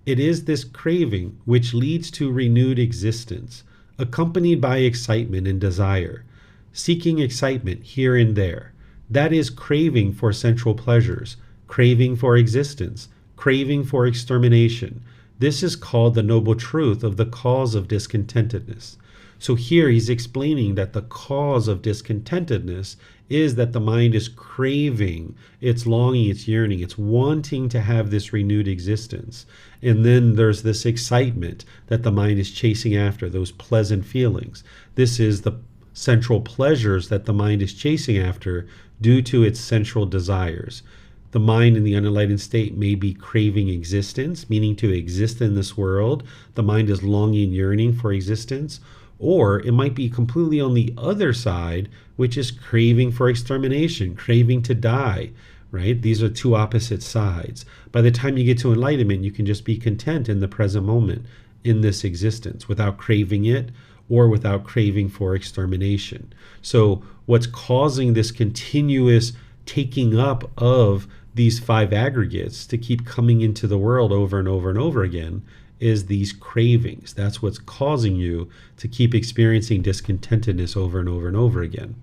It is this craving which leads to renewed existence, accompanied by excitement and desire, seeking excitement here and there. That is craving for sensual pleasures, craving for existence, craving for extermination. This is called the noble truth of the cause of discontentedness. So here he's explaining that the cause of discontentedness is that the mind is craving, it's longing, it's yearning, it's wanting to have this renewed existence. And then there's this excitement that the mind is chasing after, those pleasant feelings. This is the sensual pleasures that the mind is chasing after due to its sensual desires. The mind in the unenlightened state may be craving existence, meaning to exist in this world. The mind is longing, yearning for existence. Or it might be completely on the other side, which is craving for extermination, craving to die, right? These are 2 opposite sides. By the time you get to enlightenment, you can just be content in the present moment, in this existence, without craving it or without craving for extermination. So what's causing this continuous taking up of these 5 aggregates to keep coming into the world over and over and over again is these cravings. That's what's causing you to keep experiencing discontentedness over and over and over again.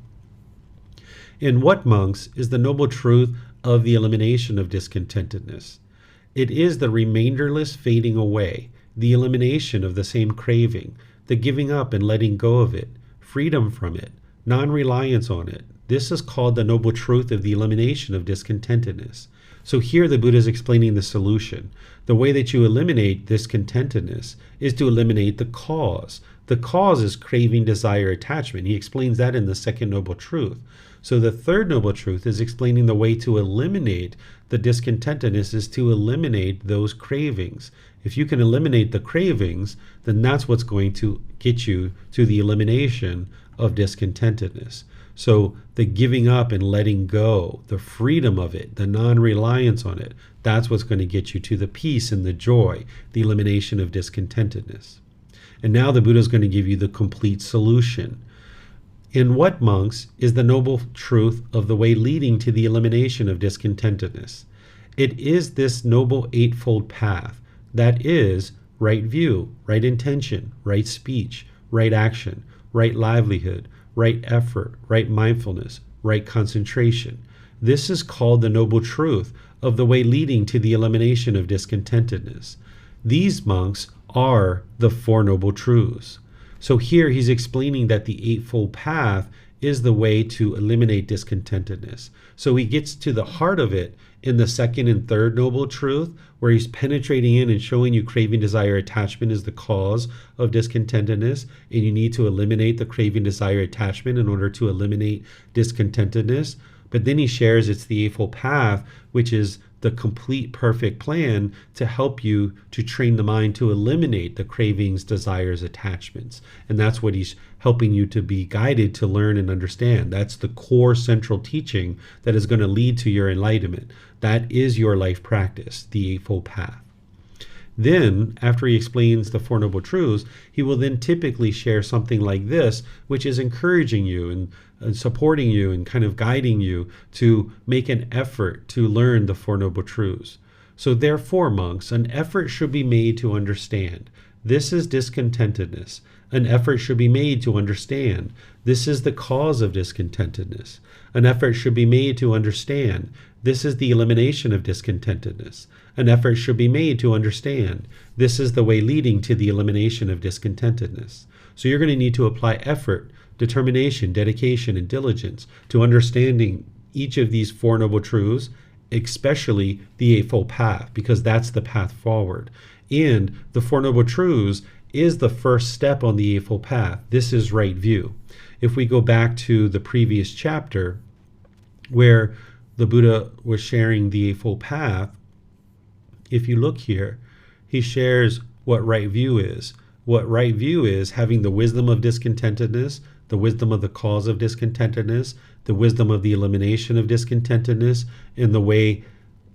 In what, monks, is the noble truth of the elimination of discontentedness? It is the remainderless fading away, the elimination of the same craving, the giving up and letting go of it, freedom from it, non-reliance on it. This is called the noble truth of the elimination of discontentedness. So here the Buddha is explaining the solution. The way that you eliminate discontentedness is to eliminate the cause. The cause is craving, desire, attachment. He explains that in the second noble truth. So the third noble truth is explaining the way to eliminate the discontentedness is to eliminate those cravings. If you can eliminate the cravings, then that's what's going to get you to the elimination of discontentedness. So the giving up and letting go, the freedom of it, the non-reliance on it, that's what's going to get you to the peace and the joy, the elimination of discontentedness. And now the Buddha is going to give you the complete solution. In what, monks, is the noble truth of the way leading to the elimination of discontentedness? It is this noble eightfold path, that is, right view, right intention, right speech, right action, right livelihood, right effort, right mindfulness, right concentration. This is called the noble truth of the way leading to the elimination of discontentedness. These, monks, are the Four Noble Truths. So here he's explaining that the Eightfold Path is the way to eliminate discontentedness. So he gets to the heart of it in the second and third Noble Truth, where he's penetrating in and showing you craving, desire, attachment is the cause of discontentedness, and you need to eliminate the craving, desire, attachment in order to eliminate discontentedness. But then he shares it's the Eightfold Path, which is the complete perfect plan to help you to train the mind to eliminate the cravings, desires, attachments. And that's what he's helping you to be guided to learn and understand. That's the core central teaching that is going to lead to your enlightenment. That is your life practice, the Eightfold Path. Then, after he explains the Four Noble Truths, he will then typically share something like this, which is encouraging you and supporting you and kind of guiding you to make an effort to learn the Four Noble Truths. So therefore, monks, an effort should be made to understand. This is discontentedness. An effort should be made to understand. This is the cause of discontentedness. An effort should be made to understand. This is the elimination of discontentedness. An effort should be made to understand. This is the way leading to the elimination of discontentedness. So you're going to need to apply effort, determination, dedication, and diligence to understanding each of these Four Noble Truths, especially the Eightfold Path, because that's the path forward. And the Four Noble Truths is the first step on the Eightfold Path. This is right view. If we go back to the previous chapter where the Buddha was sharing the Eightfold Path, if you look here, he shares what right view is. What right view is having the wisdom of discontentedness, the wisdom of the cause of discontentedness, the wisdom of the elimination of discontentedness, and the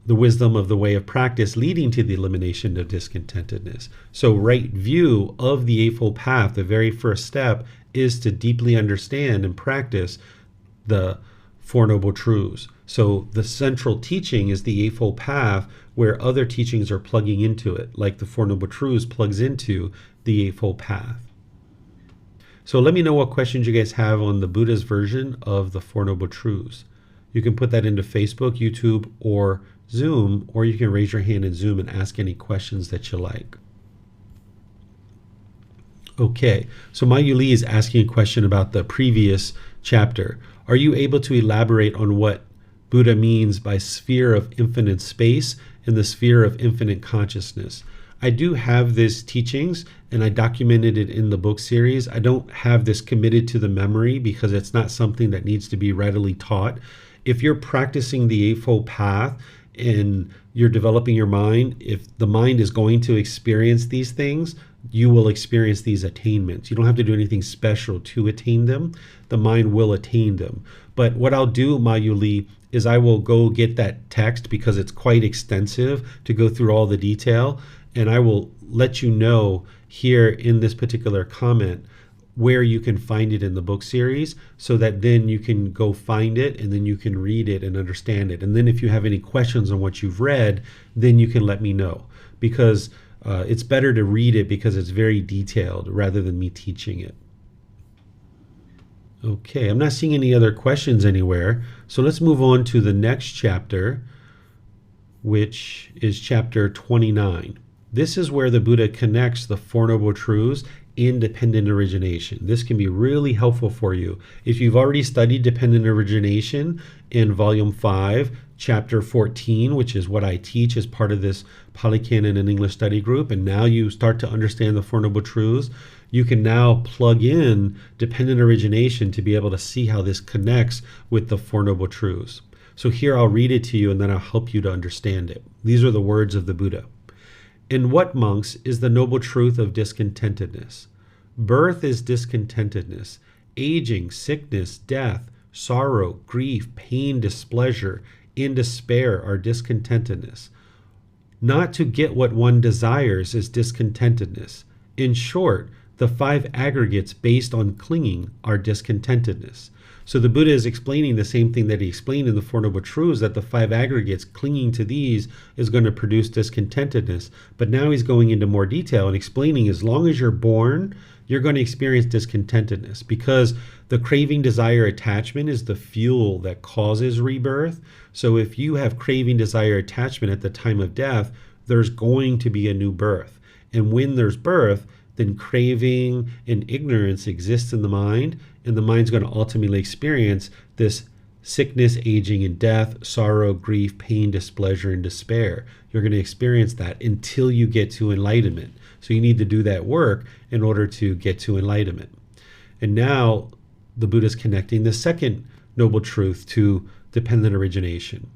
wisdom of the way of practice leading to the elimination of discontentedness. So right view of the Eightfold Path, the very first step, is to deeply understand and practice the Four Noble Truths. So the central teaching is the Eightfold Path, where other teachings are plugging into it, like the Four Noble Truths plugs into the Eightfold Path. So let me know what questions you guys have on the Buddha's version of the Four Noble Truths. You can put that into Facebook, YouTube, or Zoom, or you can raise your hand in Zoom and ask any questions that you like. Okay, so Mayuli is asking a question about the previous chapter. Are you able to elaborate on what Buddha means by sphere of infinite space and the sphere of infinite consciousness? I do have these teachings and I documented it in the book series. I don't have this committed to the memory because it's not something that needs to be readily taught. If you're practicing the Eightfold Path and you're developing your mind, if the mind is going to experience these things, you will experience these attainments. You don't have to do anything special to attain them. The mind will attain them. But what I'll do, Mayuli, is I will go get that text because it's quite extensive to go through all the detail. And I will let you know here in this particular comment where you can find it in the book series, so that then you can go find it and then you can read it and understand it. And then if you have any questions on what you've read, then you can let me know, because it's better to read it because it's very detailed rather than me teaching it. Okay, I'm not seeing any other questions anywhere. So let's move on to the next chapter, which is chapter 29. This is where the Buddha connects the Four Noble Truths in dependent origination. This can be really helpful for you. If you've already studied dependent origination in volume 5, chapter 14, which is what I teach as part of this Pali Canon and English study group, and now you start to understand the Four Noble Truths, you can now plug in dependent origination to be able to see how this connects with the Four Noble Truths. So here I'll read it to you and then I'll help you to understand it. These are the words of the Buddha. In what, monks, is the noble truth of discontentedness? Birth is discontentedness. Aging, sickness, death, sorrow, grief, pain, displeasure, in despair are discontentedness. Not to get what one desires is discontentedness. In short, The 5 aggregates based on clinging are discontentedness. So the Buddha is explaining the same thing that he explained in the Four Noble Truths, that the 5 aggregates, clinging to these is going to produce discontentedness. But now he's going into more detail and explaining as long as you're born, you're going to experience discontentedness, because the craving, desire, attachment is the fuel that causes rebirth. So if you have craving, desire, attachment at the time of death, there's going to be a new birth. And when there's birth, then craving and ignorance exists in the mind, and the mind's going to ultimately experience this sickness, aging, and death, sorrow, grief, pain, displeasure, and despair. You're going to experience that until you get to enlightenment. So you need to do that work in order to get to enlightenment. And now the Buddha's connecting the second noble truth to dependent origination.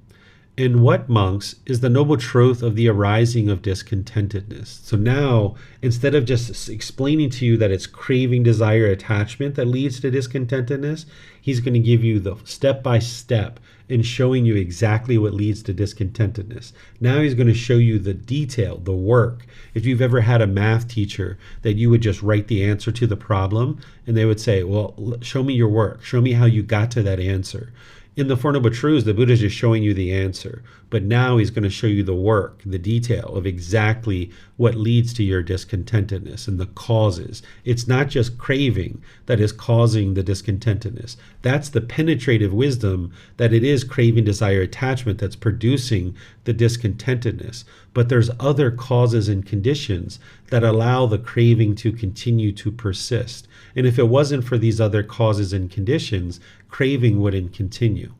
In what, monks, is the noble truth of the arising of discontentedness? So now, instead of just explaining to you that it's craving, desire, attachment that leads to discontentedness, he's going to give you the step-by-step and showing you exactly what leads to discontentedness. Now he's going to show you the detail, the work. If you've ever had a math teacher that you would just write the answer to the problem, and they would say, well, show me your work. Show me how you got to that answer. In the Four Noble Truths, the Buddha is just showing you the answer. But now he's going to show you the work, the detail of exactly what leads to your discontentedness and the causes. It's not just craving that is causing the discontentedness. That's the penetrative wisdom that it is craving, desire, attachment that's producing the discontentedness. But there's other causes and conditions that allow the craving to continue to persist. And if it wasn't for these other causes and conditions, craving wouldn't continue.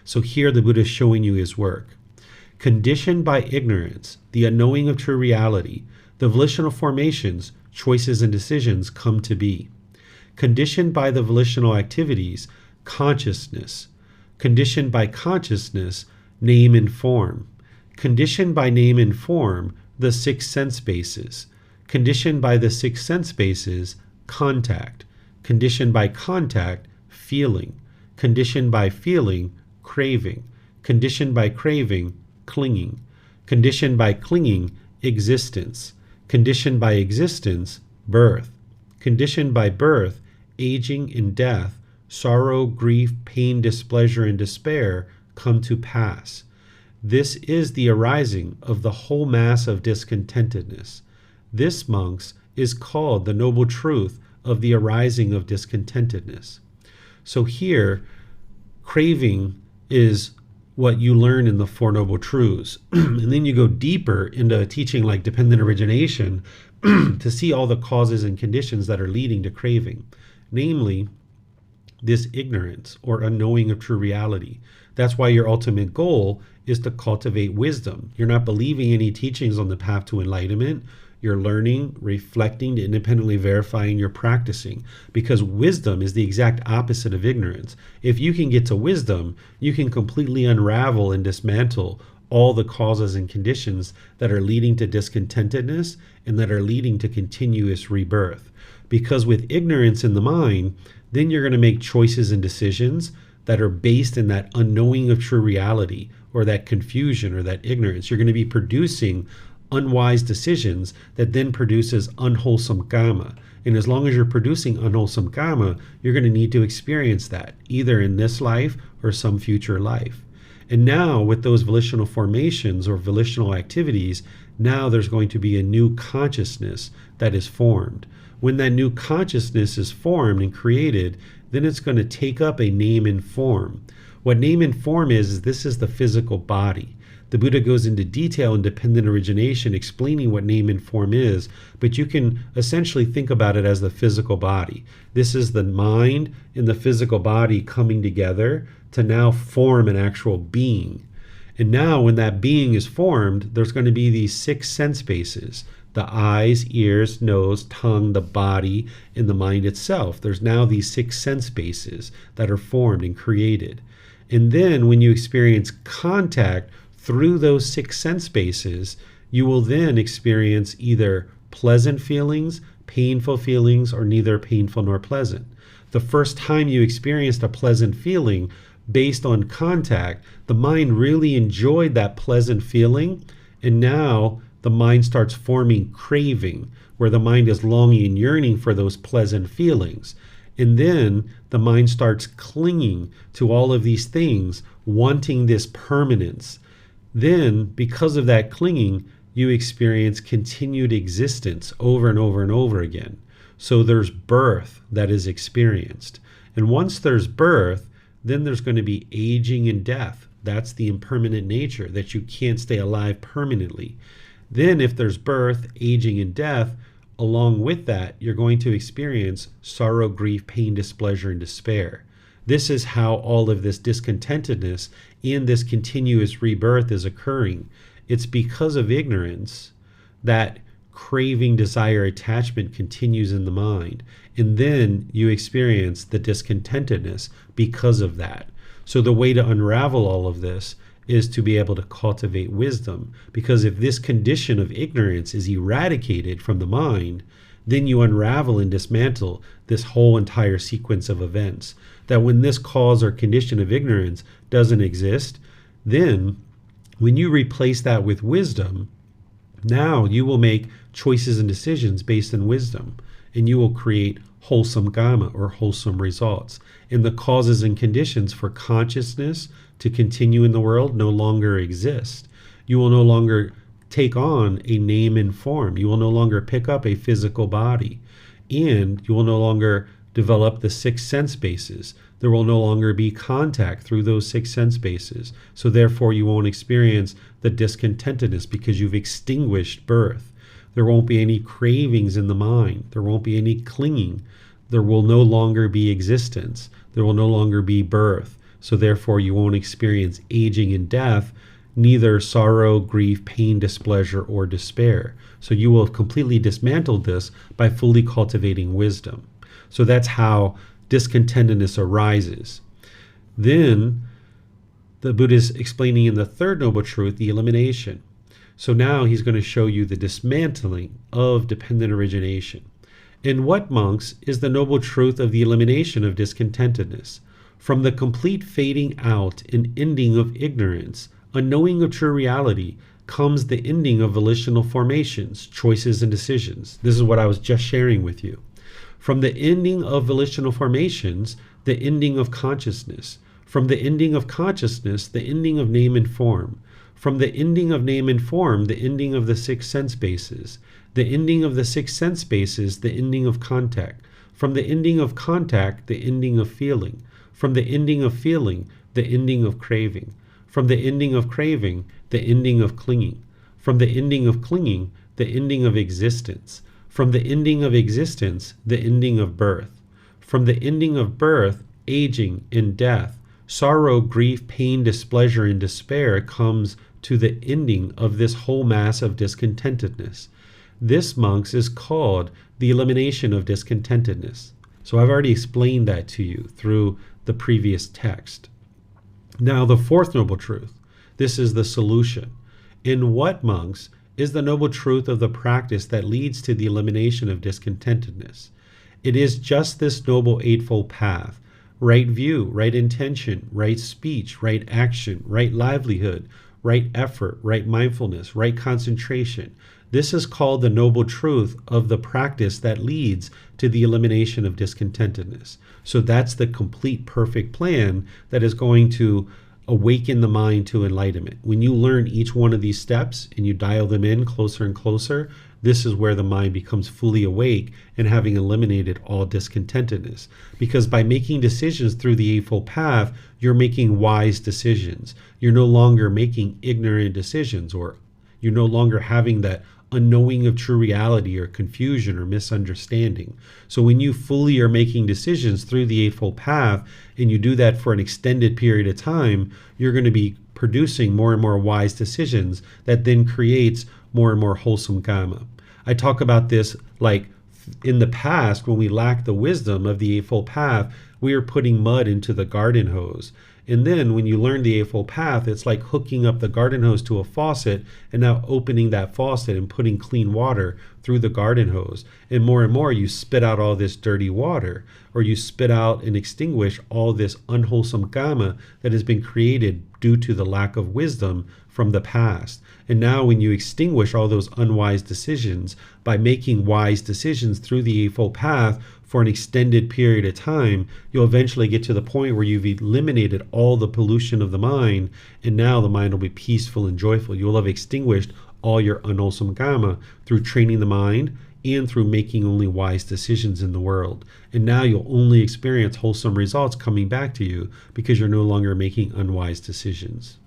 So here the Buddha is showing you his work. Conditioned by ignorance, the unknowing of true reality, the volitional formations, choices, and decisions come to be. Conditioned by the volitional activities, consciousness. Conditioned by consciousness, name and form. Conditioned by name and form, the 6 sense bases. Conditioned by the 6 sense bases, contact. Conditioned by contact, feeling. Conditioned by feeling, craving. Conditioned by craving, clinging. Conditioned by clinging, existence. Conditioned by existence, birth. Conditioned by birth, aging and death, sorrow, grief, pain, displeasure, and despair come to pass. This is the arising of the whole mass of discontentedness. This, monks, is called the noble truth of the arising of discontentedness. So here, craving is what you learn in the Four Noble Truths. And then you go deeper into a teaching like dependent origination to see all the causes and conditions that are leading to craving. Namely, this ignorance or unknowing of true reality. That's why your ultimate goal is to cultivate wisdom. You're not believing any teachings on the path to enlightenment. You're learning, reflecting, independently verifying, you're practicing. Because wisdom is the exact opposite of ignorance. If you can get to wisdom, you can completely unravel and dismantle all the causes and conditions that are leading to discontentedness and that are leading to continuous rebirth. Because with ignorance in the mind, then you're going to make choices and decisions that are based in that unknowing of true reality, or that confusion, or that ignorance. You're going to be producing unwise decisions that then produces unwholesome karma. And as long as you're producing unwholesome karma, you're going to need to experience that, either in this life or some future life. And now with those volitional formations or volitional activities, now there's going to be a new consciousness that is formed. When that new consciousness is formed and created, then it's going to take up a name and form. What name and form is this is the physical body. The Buddha goes into detail in dependent origination explaining what name and form is, but you can essentially think about it as the physical body. This is the mind and the physical body coming together to now form an actual being. And now when that being is formed, there's going to be these 6 sense bases: the eyes, ears, nose, tongue, the body, and the mind itself. There's now these 6 sense bases that are formed and created. And then when you experience contact through those 6 sense bases, you will then experience either pleasant feelings, painful feelings, or neither painful nor pleasant. The first time you experienced a pleasant feeling based on contact, the mind really enjoyed that pleasant feeling, and now the mind starts forming craving, where the mind is longing and yearning for those pleasant feelings. And then the mind starts clinging to all of these things, wanting this permanence. Then, because of that clinging, you experience continued existence over and over and over again. So there's birth that is experienced. And once there's birth, then there's going to be aging and death. That's the impermanent nature, that you can't stay alive permanently. Then if there's birth, aging, and death, along with that, you're going to experience sorrow, grief, pain, displeasure, and despair. This is how all of this discontentedness in this continuous rebirth is occurring. It's because of ignorance that craving, desire, attachment continues in the mind. And then you experience the discontentedness because of that. So the way to unravel all of this is to be able to cultivate wisdom. Because if this condition of ignorance is eradicated from the mind, then you unravel and dismantle this whole entire sequence of events. That when this cause or condition of ignorance doesn't exist, then when you replace that with wisdom, now you will make choices and decisions based on wisdom, and you will create wholesome Gama, or wholesome results. And the causes and conditions for consciousness to continue in the world no longer exist. You will no longer take on a name and form. You will no longer pick up a physical body, and you will no longer develop the 6 sense bases. There will no longer be contact through those 6 sense bases. So therefore you won't experience the discontentedness because you've extinguished birth. There won't be any cravings in the mind. There won't be any clinging. There will no longer be existence. There will no longer be birth. So therefore you won't experience aging and death, neither sorrow, grief, pain, displeasure, or despair. So you will have completely dismantled this by fully cultivating wisdom. So that's how discontentedness arises. Then the Buddha is explaining in the third noble truth the elimination. So now he's going to show you the dismantling of dependent origination. In what, monks, is the noble truth of the elimination of discontentedness? From the complete fading out and ending of ignorance, unknowing of true reality, comes the ending of volitional formations, choices, and decisions. This is what I was just sharing with you. From the ending of volitional formations, the ending of consciousness. From the ending of consciousness, the ending of name and form. From the ending of name and form, the ending of the 6 sense bases. The ending of the 6 sense bases, the ending of contact. From the ending of contact, the ending of feeling. From the ending of feeling, the ending of craving. From the ending of craving, the ending of clinging. From the ending of clinging, the ending of existence. From the ending of existence, the ending of birth. From the ending of birth, aging and death, sorrow, grief, pain, displeasure, and despair comes to the ending of this whole mass of discontentedness. This, monks, is called the elimination of discontentedness. So I've already explained that to you through the previous text. Now the fourth noble truth. This is the solution. In what, monks, is the noble truth of the practice that leads to the elimination of discontentedness? It is just this noble eightfold path: right view, right intention, right speech, right action, right livelihood, right effort, right mindfulness, right concentration. This is called the noble truth of the practice that leads to the elimination of discontentedness. So that's the complete perfect plan that is going to awaken the mind to enlightenment. When you learn each one of these steps and you dial them in closer and closer, this is where the mind becomes fully awake and having eliminated all discontentedness. Because by making decisions through the Eightfold Path, you're making wise decisions. You're no longer making ignorant decisions, or you're no longer having that unknowing of true reality or confusion or misunderstanding. So when you fully are making decisions through the Eightfold Path, and you do that for an extended period of time, you're going to be producing more and more wise decisions that then creates more and more wholesome Gama. I talk about this like in the past, when we lacked the wisdom of the Eightfold Path, we were putting mud into the garden hose. And then when you learn the Eightfold Path, it's like hooking up the garden hose to a faucet and now opening that faucet and putting clean water through the garden hose. And more you spit out all this dirty water, or you spit out and extinguish all this unwholesome karma that has been created due to the lack of wisdom from the past. And now when you extinguish all those unwise decisions by making wise decisions through the Eightfold Path for an extended period of time, you'll eventually get to the point where you've eliminated all the pollution of the mind, and now the mind will be peaceful and joyful. You'll have extinguished all your unwholesome karma through training the mind and through making only wise decisions in the world. And now you'll only experience wholesome results coming back to you because you're no longer making unwise decisions.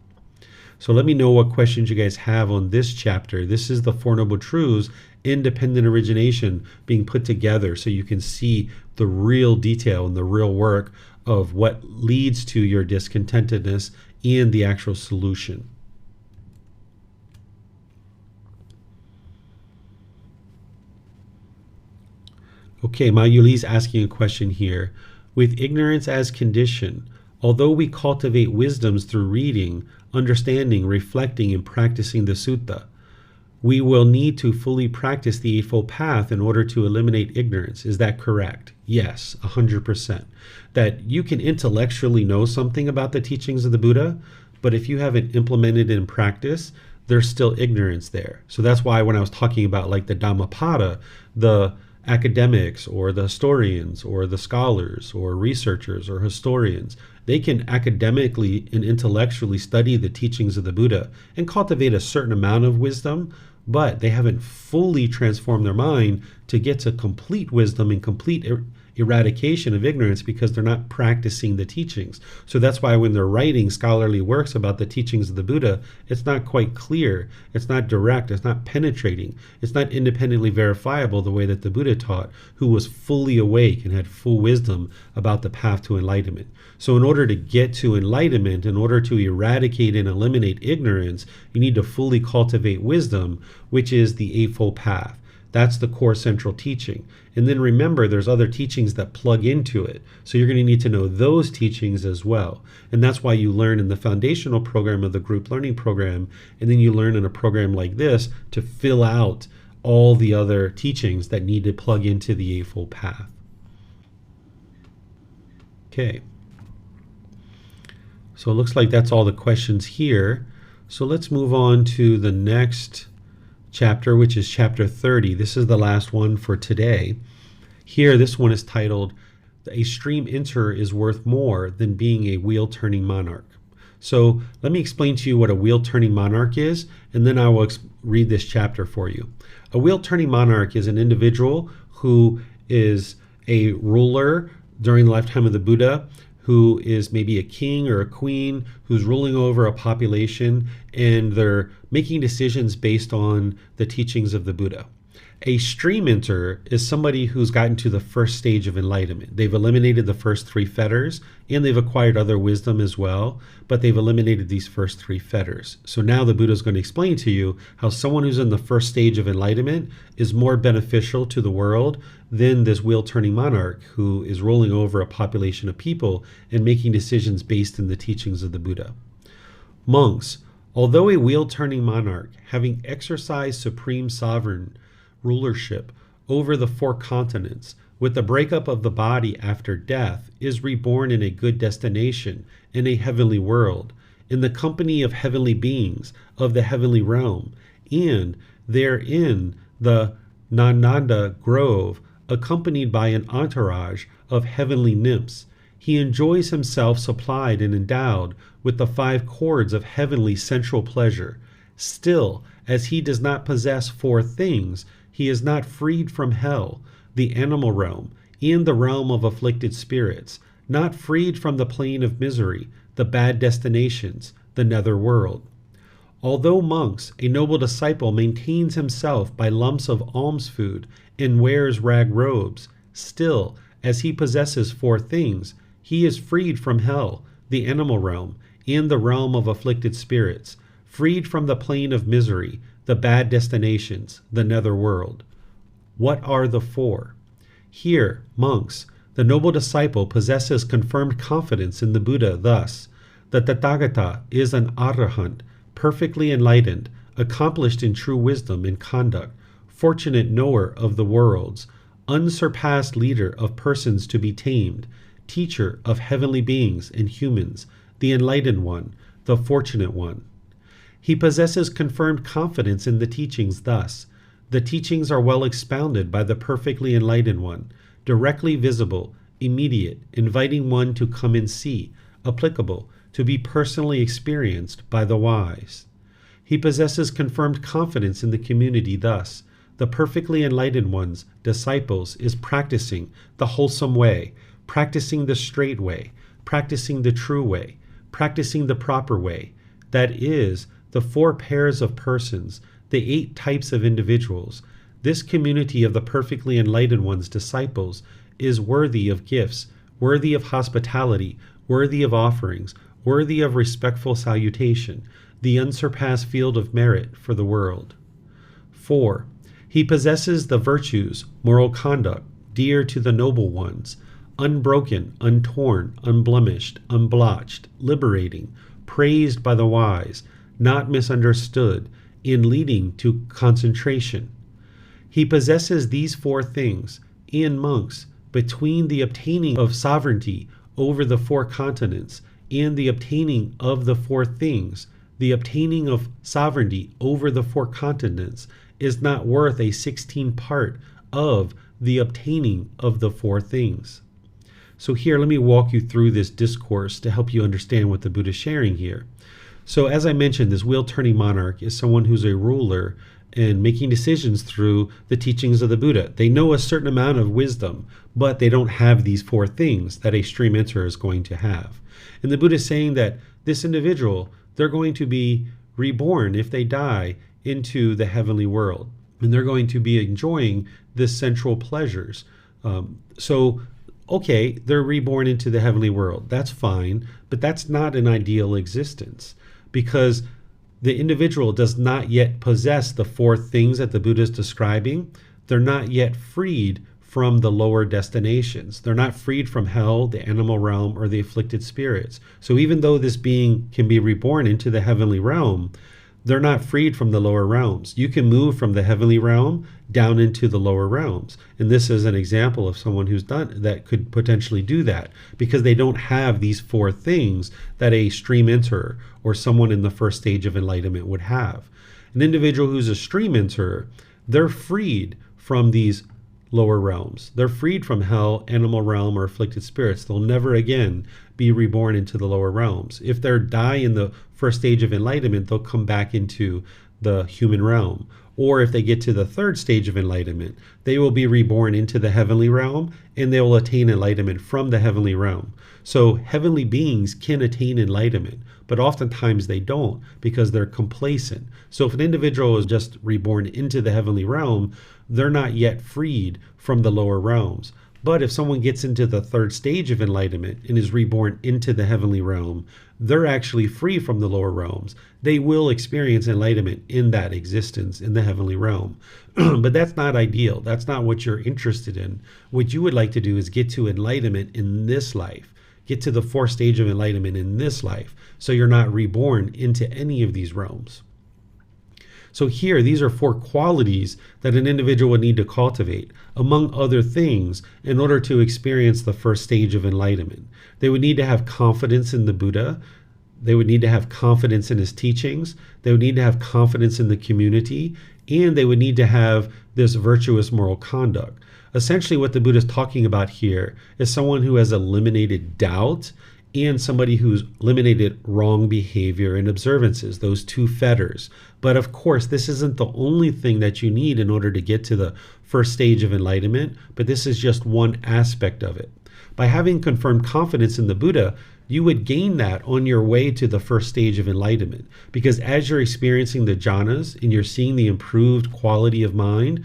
So let me know what questions you guys have on this chapter. This is the Four Noble Truths, independent origination being put together so you can see the real detail and the real work of what leads to your discontentedness and the actual solution. Okay, Mayuli's asking a question here. With ignorance as condition, although we cultivate wisdoms through reading, understanding, reflecting, and practicing the sutta, we will need to fully practice the Eightfold Path in order to eliminate ignorance. Is that correct? Yes, 100%. That you can intellectually know something about the teachings of the Buddha, but if you haven't implemented it in practice, there's still ignorance there. So that's why when I was talking about like the Dhammapada, the academics or the historians or the scholars or researchers or historians, they can academically and intellectually study the teachings of the Buddha and cultivate a certain amount of wisdom, but they haven't fully transformed their mind to get to complete wisdom and complete eradication of ignorance because they're not practicing the teachings. So that's why when they're writing scholarly works about the teachings of the Buddha, it's not quite clear, it's not direct, it's not penetrating, it's not independently verifiable the way that the Buddha taught, who was fully awake and had full wisdom about the path to enlightenment. So in order to get to enlightenment, in order to eradicate and eliminate ignorance, you need to fully cultivate wisdom, which is the Eightfold Path. That's the core central teaching. And then remember, there's other teachings that plug into it. So you're going to need to know those teachings as well. And that's why you learn in the foundational program of the group learning program, and then you learn in a program like this to fill out all the other teachings that need to plug into the Eightfold Path. Okay. So it looks like that's all the questions here. So let's move on to the next chapter, which is chapter 30. This is the last one for today. Here, this one is titled, "A Stream Enter is Worth More Than Being a Wheel-Turning Monarch." So let me explain to you what a wheel-turning monarch is, and then I will read this chapter for you. A wheel-turning monarch is an individual who is a ruler during the lifetime of the Buddha, who is maybe a king or a queen who's ruling over a population, and they're making decisions based on the teachings of the Buddha. A stream enter is somebody who's gotten to the first stage of enlightenment. They've eliminated the first three fetters, and they've acquired other wisdom as well, but they've eliminated these first three fetters. So now the Buddha is going to explain to you how someone who's in the first stage of enlightenment is more beneficial to the world than this wheel-turning monarch who is ruling over a population of people and making decisions based in the teachings of the Buddha. Monks, although a wheel-turning monarch, having exercised supreme sovereign rulership over the four continents, with the breakup of the body after death, is reborn in a good destination, in a heavenly world, in the company of heavenly beings of the heavenly realm, and therein the Nananda grove, accompanied by an entourage of heavenly nymphs. He enjoys himself supplied and endowed with the five chords of heavenly sensual pleasure. Still, as he does not possess four things, he is not freed from hell, the animal realm, and the realm of afflicted spirits, not freed from the plane of misery, the bad destinations, the nether world. Although monks, a noble disciple maintains himself by lumps of alms food and wears rag robes, still, as he possesses four things, he is freed from hell, the animal realm, and the realm of afflicted spirits, freed from the plane of misery, the bad destinations, the nether world. What are the four? Here, monks, the noble disciple possesses confirmed confidence in the Buddha thus: The Tathagata is an arahant, perfectly enlightened, accomplished in true wisdom and conduct, fortunate knower of the worlds, unsurpassed leader of persons to be tamed, teacher of heavenly beings and humans, the enlightened one, the fortunate one. He possesses confirmed confidence in the teachings thus. The teachings are well expounded by the perfectly enlightened one, directly visible, immediate, inviting one to come and see, applicable, to be personally experienced by the wise. He possesses confirmed confidence in the community thus. The perfectly enlightened one's disciples is practicing the wholesome way, practicing the straight way, practicing the true way, practicing the proper way. That is, the 4 pairs of persons, the 8 types of individuals. This community of the perfectly enlightened one's disciples is worthy of gifts, worthy of hospitality, worthy of offerings, worthy of respectful salutation, the unsurpassed field of merit for the world. 4. He possesses the virtues, moral conduct, dear to the noble ones, unbroken, untorn, unblemished, unblotched, liberating, praised by the wise, not misunderstood, in leading to concentration. He possesses these 4 things, in monks, between the obtaining of sovereignty over the 4 continents and the obtaining of the 4 things. The obtaining of sovereignty over the 4 continents is not worth a 16th part of the obtaining of the 4 things. So here, let me walk you through this discourse to help you understand what the Buddha is sharing here. So as I mentioned, this wheel-turning monarch is someone who's a ruler and making decisions through the teachings of the Buddha. They know a certain amount of wisdom, but they don't have these 4 things that a stream enterer is going to have. And the Buddha is saying that this individual, they're going to be reborn if they die into the heavenly world. And they're going to be enjoying the sensual pleasures. Okay, they're reborn into the heavenly world. That's fine, but that's not an ideal existence, because the individual does not yet possess the 4 things that the Buddha is describing. They're not yet freed from the lower destinations. They're not freed from hell, the animal realm, or the afflicted spirits. So even though this being can be reborn into the heavenly realm, they're not freed from the lower realms. You can move from the heavenly realm down into the lower realms. And this is an example of someone who's done that, could potentially do that, because they don't have these 4 things that a stream enterer or someone in the first stage of enlightenment would have. An individual who's a stream enterer, they're freed from these lower realms. They're freed from hell, animal realm, or afflicted spirits. They'll never again be reborn into the lower realms. If they die in the first stage of enlightenment, they'll come back into the human realm. Or if they get to the 3rd stage of enlightenment, they will be reborn into the heavenly realm, and they will attain enlightenment from the heavenly realm. So heavenly beings can attain enlightenment, but oftentimes they don't, because they're complacent. So if an individual is just reborn into the heavenly realm, they're not yet freed from the lower realms. But if someone gets into the 3rd stage of enlightenment and is reborn into the heavenly realm, they're actually free from the lower realms. They will experience enlightenment in that existence in the heavenly realm. But that's not ideal. That's not what you're interested in. What you would like to do is get to enlightenment in this life. Get to the 4th stage of enlightenment in this life, so you're not reborn into any of these realms. So here, these are 4 qualities that an individual would need to cultivate, among other things, in order to experience the first stage of enlightenment. They would need to have confidence in the Buddha. They would need to have confidence in his teachings. They would need to have confidence in the community. And they would need to have this virtuous moral conduct. Essentially, what the Buddha is talking about here is someone who has eliminated doubt and somebody who's eliminated wrong behavior and observances, those 2 fetters. But of course, this isn't the only thing that you need in order to get to the first stage of enlightenment, but this is just one aspect of it. By having confirmed confidence in the Buddha, you would gain that on your way to the first stage of enlightenment, because as you're experiencing the jhanas and you're seeing the improved quality of mind,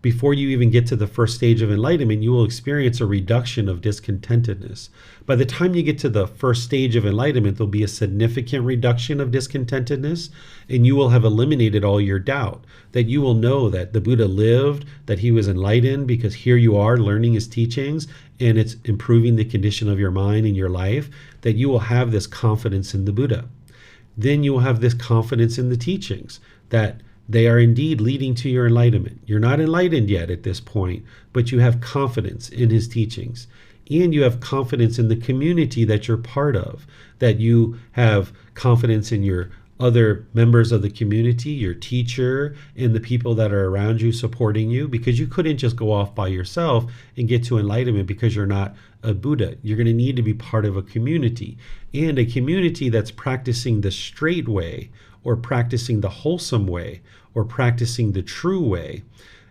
before you even get to the first stage of enlightenment, you will experience a reduction of discontentedness. By the time you get to the first stage of enlightenment, there'll be a significant reduction of discontentedness, and you will have eliminated all your doubt. That you will know that the Buddha lived, that he was enlightened, because here you are learning his teachings, and it's improving the condition of your mind and your life, that you will have this confidence in the Buddha. Then you will have this confidence in the teachings, that they are indeed leading to your enlightenment. You're not enlightened yet at this point, but you have confidence in his teachings. And you have confidence in the community that you're part of, that you have confidence in your other members of the community, your teacher, and the people that are around you supporting you, because you couldn't just go off by yourself and get to enlightenment because you're not a Buddha. You're going to need to be part of a community, and a community that's practicing the straight way, or practicing the wholesome way, or practicing the true way.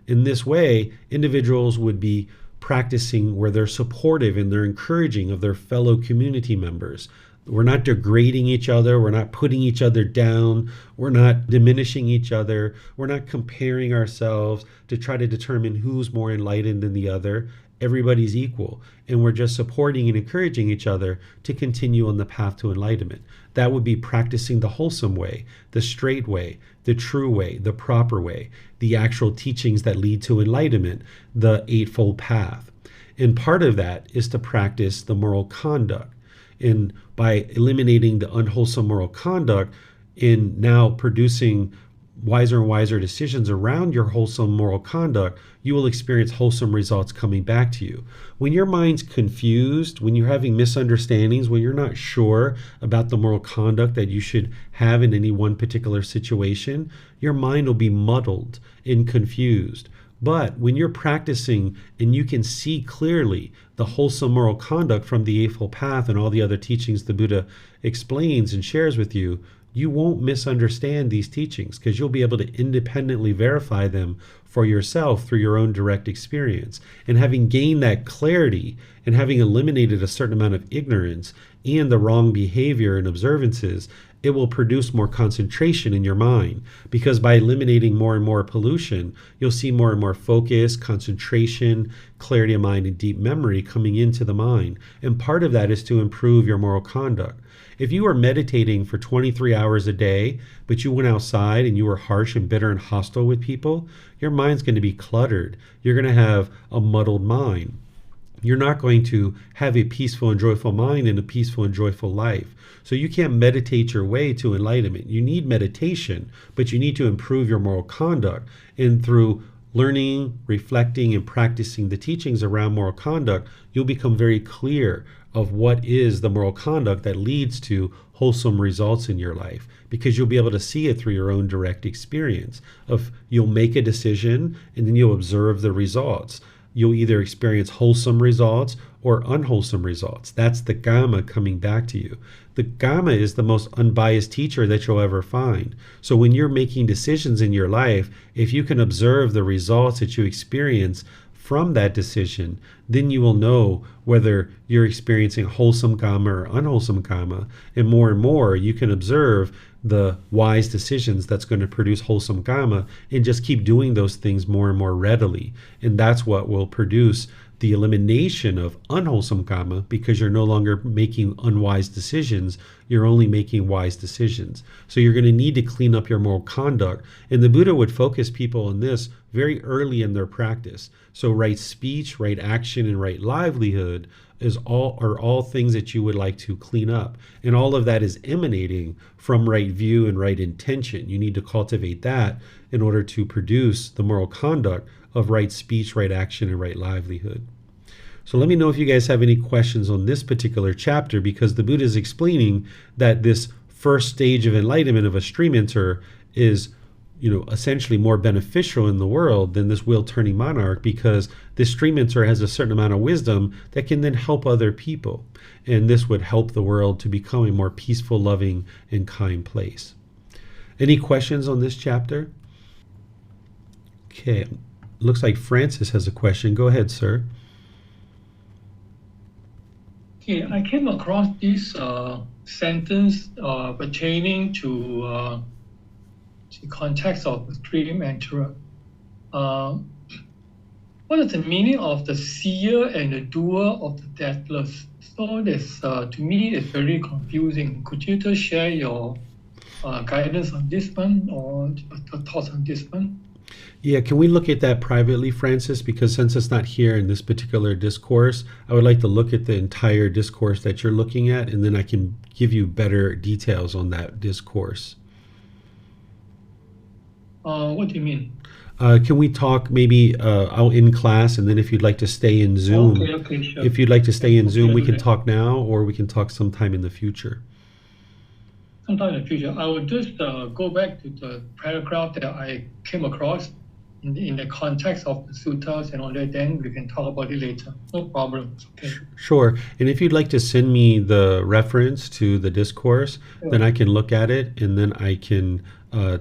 In this way, individuals would be practicing where they're supportive and they're encouraging of their fellow community members. We're not degrading each other. We're not putting each other down. We're not diminishing each other. We're not comparing ourselves to try to determine who's more enlightened than the other. Everybody's equal. And we're just supporting and encouraging each other to continue on the path to enlightenment. That would be practicing the wholesome way, the straight way, the true way, the proper way, the actual teachings that lead to enlightenment, the Eightfold Path. And part of that is to practice the moral conduct. And by eliminating the unwholesome moral conduct and now producing wiser and wiser decisions around your wholesome moral conduct, you will experience wholesome results coming back to you. When your mind's confused, when you're having misunderstandings, when you're not sure about the moral conduct that you should have in any one particular situation, your mind will be muddled and confused. But when you're practicing and you can see clearly the wholesome moral conduct from the Eightfold Path and all the other teachings the Buddha explains and shares with you, you won't misunderstand these teachings because you'll be able to independently verify them for yourself through your own direct experience. And having gained that clarity and having eliminated a certain amount of ignorance and the wrong behavior and observances, it will produce more concentration in your mind, because by eliminating more and more pollution, you'll see more and more focus, concentration, clarity of mind, and deep memory coming into the mind. And part of that is to improve your moral conduct. If you are meditating for 23 hours a day, but you went outside and you were harsh and bitter and hostile with people, your mind's going to be cluttered. You're going to have a muddled mind. You're not going to have a peaceful and joyful mind and a peaceful and joyful life. So you can't meditate your way to enlightenment. You need meditation, but you need to improve your moral conduct. And through learning, reflecting, and practicing the teachings around moral conduct, you'll become very clear of what is the moral conduct that leads to wholesome results in your life, because you'll be able to see it through your own direct experience of you'll make a decision and then you'll observe the results. You'll either experience wholesome results or unwholesome results. That's the Gama coming back to you. The Gama is the most unbiased teacher that you'll ever find. So when you're making decisions in your life, if you can observe the results that you experience from that decision, then you will know whether you're experiencing wholesome Gama or unwholesome Gama. And more, you can observe the wise decisions that's going to produce wholesome Gama and just keep doing those things more and more readily. And that's what will produce the elimination of unwholesome Gama, because you're no longer making unwise decisions, you're only making wise decisions. So you're going to need to clean up your moral conduct. And the Buddha would focus people on this very early in their practice. So right speech, right action, and right livelihood are all things that you would like to clean up. And all of that is emanating from right view and right intention. You need to cultivate that in order to produce the moral conduct of right speech, right action, and right livelihood. So let me know if you guys have any questions on this particular chapter, because the Buddha is explaining that this first stage of enlightenment of a stream enter is essentially more beneficial in the world than this wheel-turning monarch, because this stream enter has a certain amount of wisdom that can then help other people. And this would help the world to become a more peaceful, loving, and kind place. Any questions on this chapter? Okay, looks like Francis has a question. Go ahead, sir. Okay, I came across this sentence pertaining to the context of the dream enterer. what is the meaning of the seer and the doer of the deathless? So this, to me, is very confusing. Could you just share your guidance on this one or thoughts on this one? Yeah, can we look at that privately, Francis? Because since it's not here in this particular discourse, I would like to look at the entire discourse that you're looking at, and then I can give you better details on that discourse. What do you mean? Can we talk maybe out in class, and then if you'd like to stay in Zoom, Okay, sure. if you'd like to stay in Okay, Zoom, I'll we do can that. talk now, or we can talk sometime in the future. Sometime in the future, I will just go back to the paragraph that I came across in the context of the suttas and all that. Then we can talk about it later. No problem. Okay. Sure. And if you'd like to send me the reference to the discourse, then I can look at it, and then I can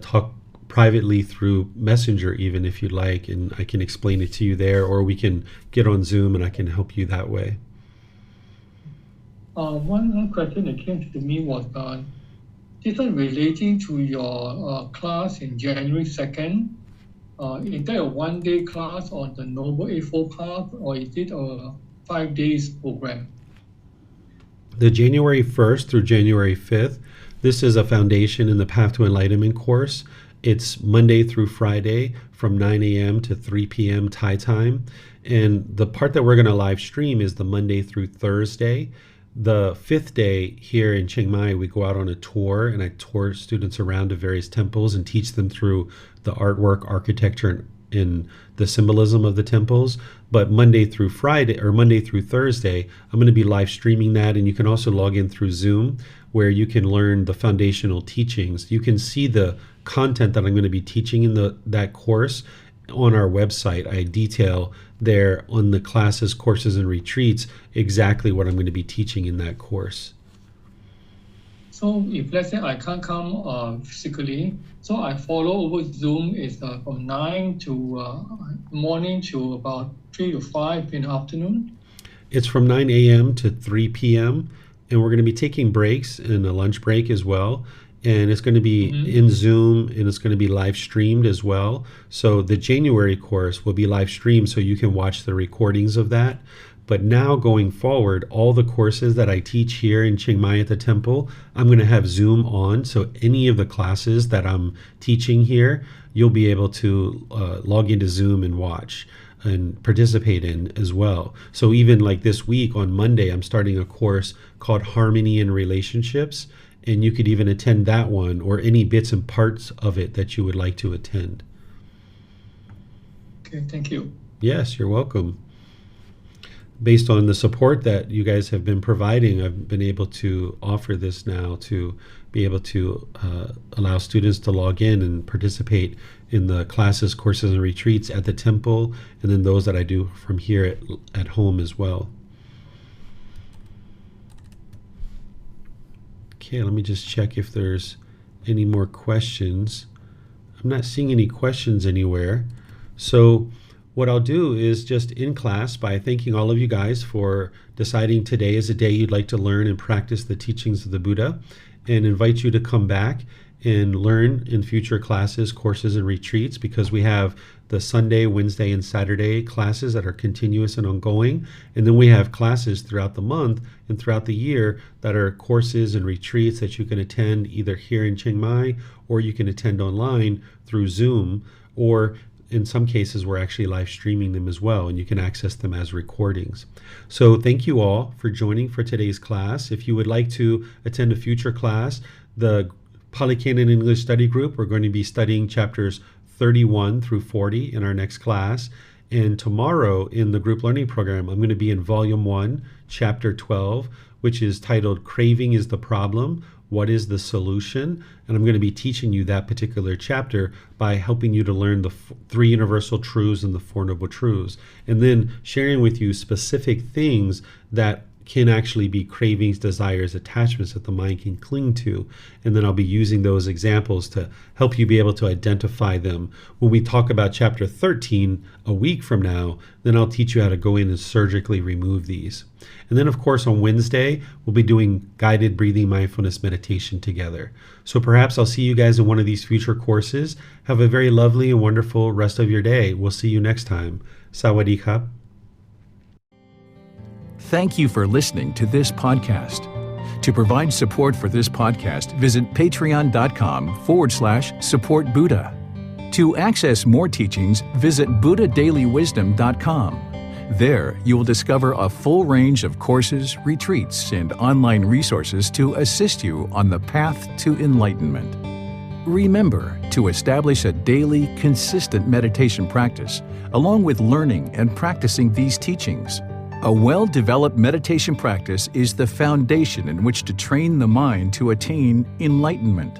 talk privately through Messenger, even if you'd like, and I can explain it to you there, or we can get on Zoom and I can help you that way. One question that came to me was this one relating to your class in January 2nd. Is that a one-day class on the Noble Eightfold Path, or is it a 5 days program? The January 1st through January 5th, this is a Foundation in the Path to Enlightenment course. It's Monday through Friday from 9 a.m. to 3 p.m. Thai time. And the part that we're going to live stream is the Monday through Thursday. The 5th day here in Chiang Mai, we go out on a tour, and I tour students around to various temples and teach them through the artwork, architecture, and the symbolism of the temples. But Monday through Friday, or Monday through Thursday, I'm going to be live streaming that, and you can also log in through Zoom, where you can learn the foundational teachings. You can see the content that I'm going to be teaching in that course on our website. I detail there on the classes, courses, and retreats exactly what I'm going to be teaching in that course. So if let's say I can't come physically, so I follow over Zoom is from 9 to morning to about 3 to 5 in the afternoon. It's from 9 a.m. to 3 p.m. and we're going to be taking breaks and a lunch break as well. And it's going to be in Zoom, and it's going to be live streamed as well. So the January course will be live streamed, so you can watch the recordings of that. But now going forward, all the courses that I teach here in Chiang Mai at the temple, I'm going to have Zoom on. So any of the classes that I'm teaching here, you'll be able to log into Zoom and watch and participate in as well. So even like this week on Monday, I'm starting a course called Harmony in Relationships. And you could even attend that one, or any bits and parts of it that you would like to attend. Okay, thank you. Yes, you're welcome. Based on the support that you guys have been providing, I've been able to offer this now to be able to allow students to log in and participate in the classes, courses, and retreats at the temple, and then those that I do from here at home as well. Okay, let me just check if there's any more questions. I'm not seeing any questions anywhere. So what I'll do is just in class, by thanking all of you guys for deciding today is a day you'd like to learn and practice the teachings of the Buddha, and invite you to come back and learn in future classes, courses, and retreats, because we have the Sunday, Wednesday, and Saturday classes that are continuous and ongoing. And then we have classes throughout the month and throughout the year that are courses and retreats that you can attend either here in Chiang Mai, or you can attend online through Zoom, or in some cases we're actually live streaming them as well, and you can access them as recordings. So thank you all for joining for today's class. If you would like to attend a future class, the Pali Canon English Study Group, we're going to be studying chapters 31 through 40 in our next class. And tomorrow in the group learning program, I'm going to be in Volume 1, Chapter 12, which is titled Craving is the Problem, What is the Solution? And I'm going to be teaching you that particular chapter by helping you to learn the three universal truths and the four noble truths, and then sharing with you specific things that can actually be cravings, desires, attachments that the mind can cling to. And then I'll be using those examples to help you be able to identify them. When we talk about chapter 13 a week from now, then I'll teach you how to go in and surgically remove these. And then, of course, on Wednesday, we'll be doing guided breathing mindfulness meditation together. So perhaps I'll see you guys in one of these future courses. Have a very lovely and wonderful rest of your day. We'll see you next time. Sawadee krap. Thank you for listening to this podcast. To provide support for this podcast, visit patreon.com/support Buddha. To access more teachings, visit buddhadailywisdom.com. There, you will discover a full range of courses, retreats, and online resources to assist you on the path to enlightenment. Remember to establish a daily, consistent meditation practice, along with learning and practicing these teachings. A well-developed meditation practice is the foundation in which to train the mind to attain enlightenment.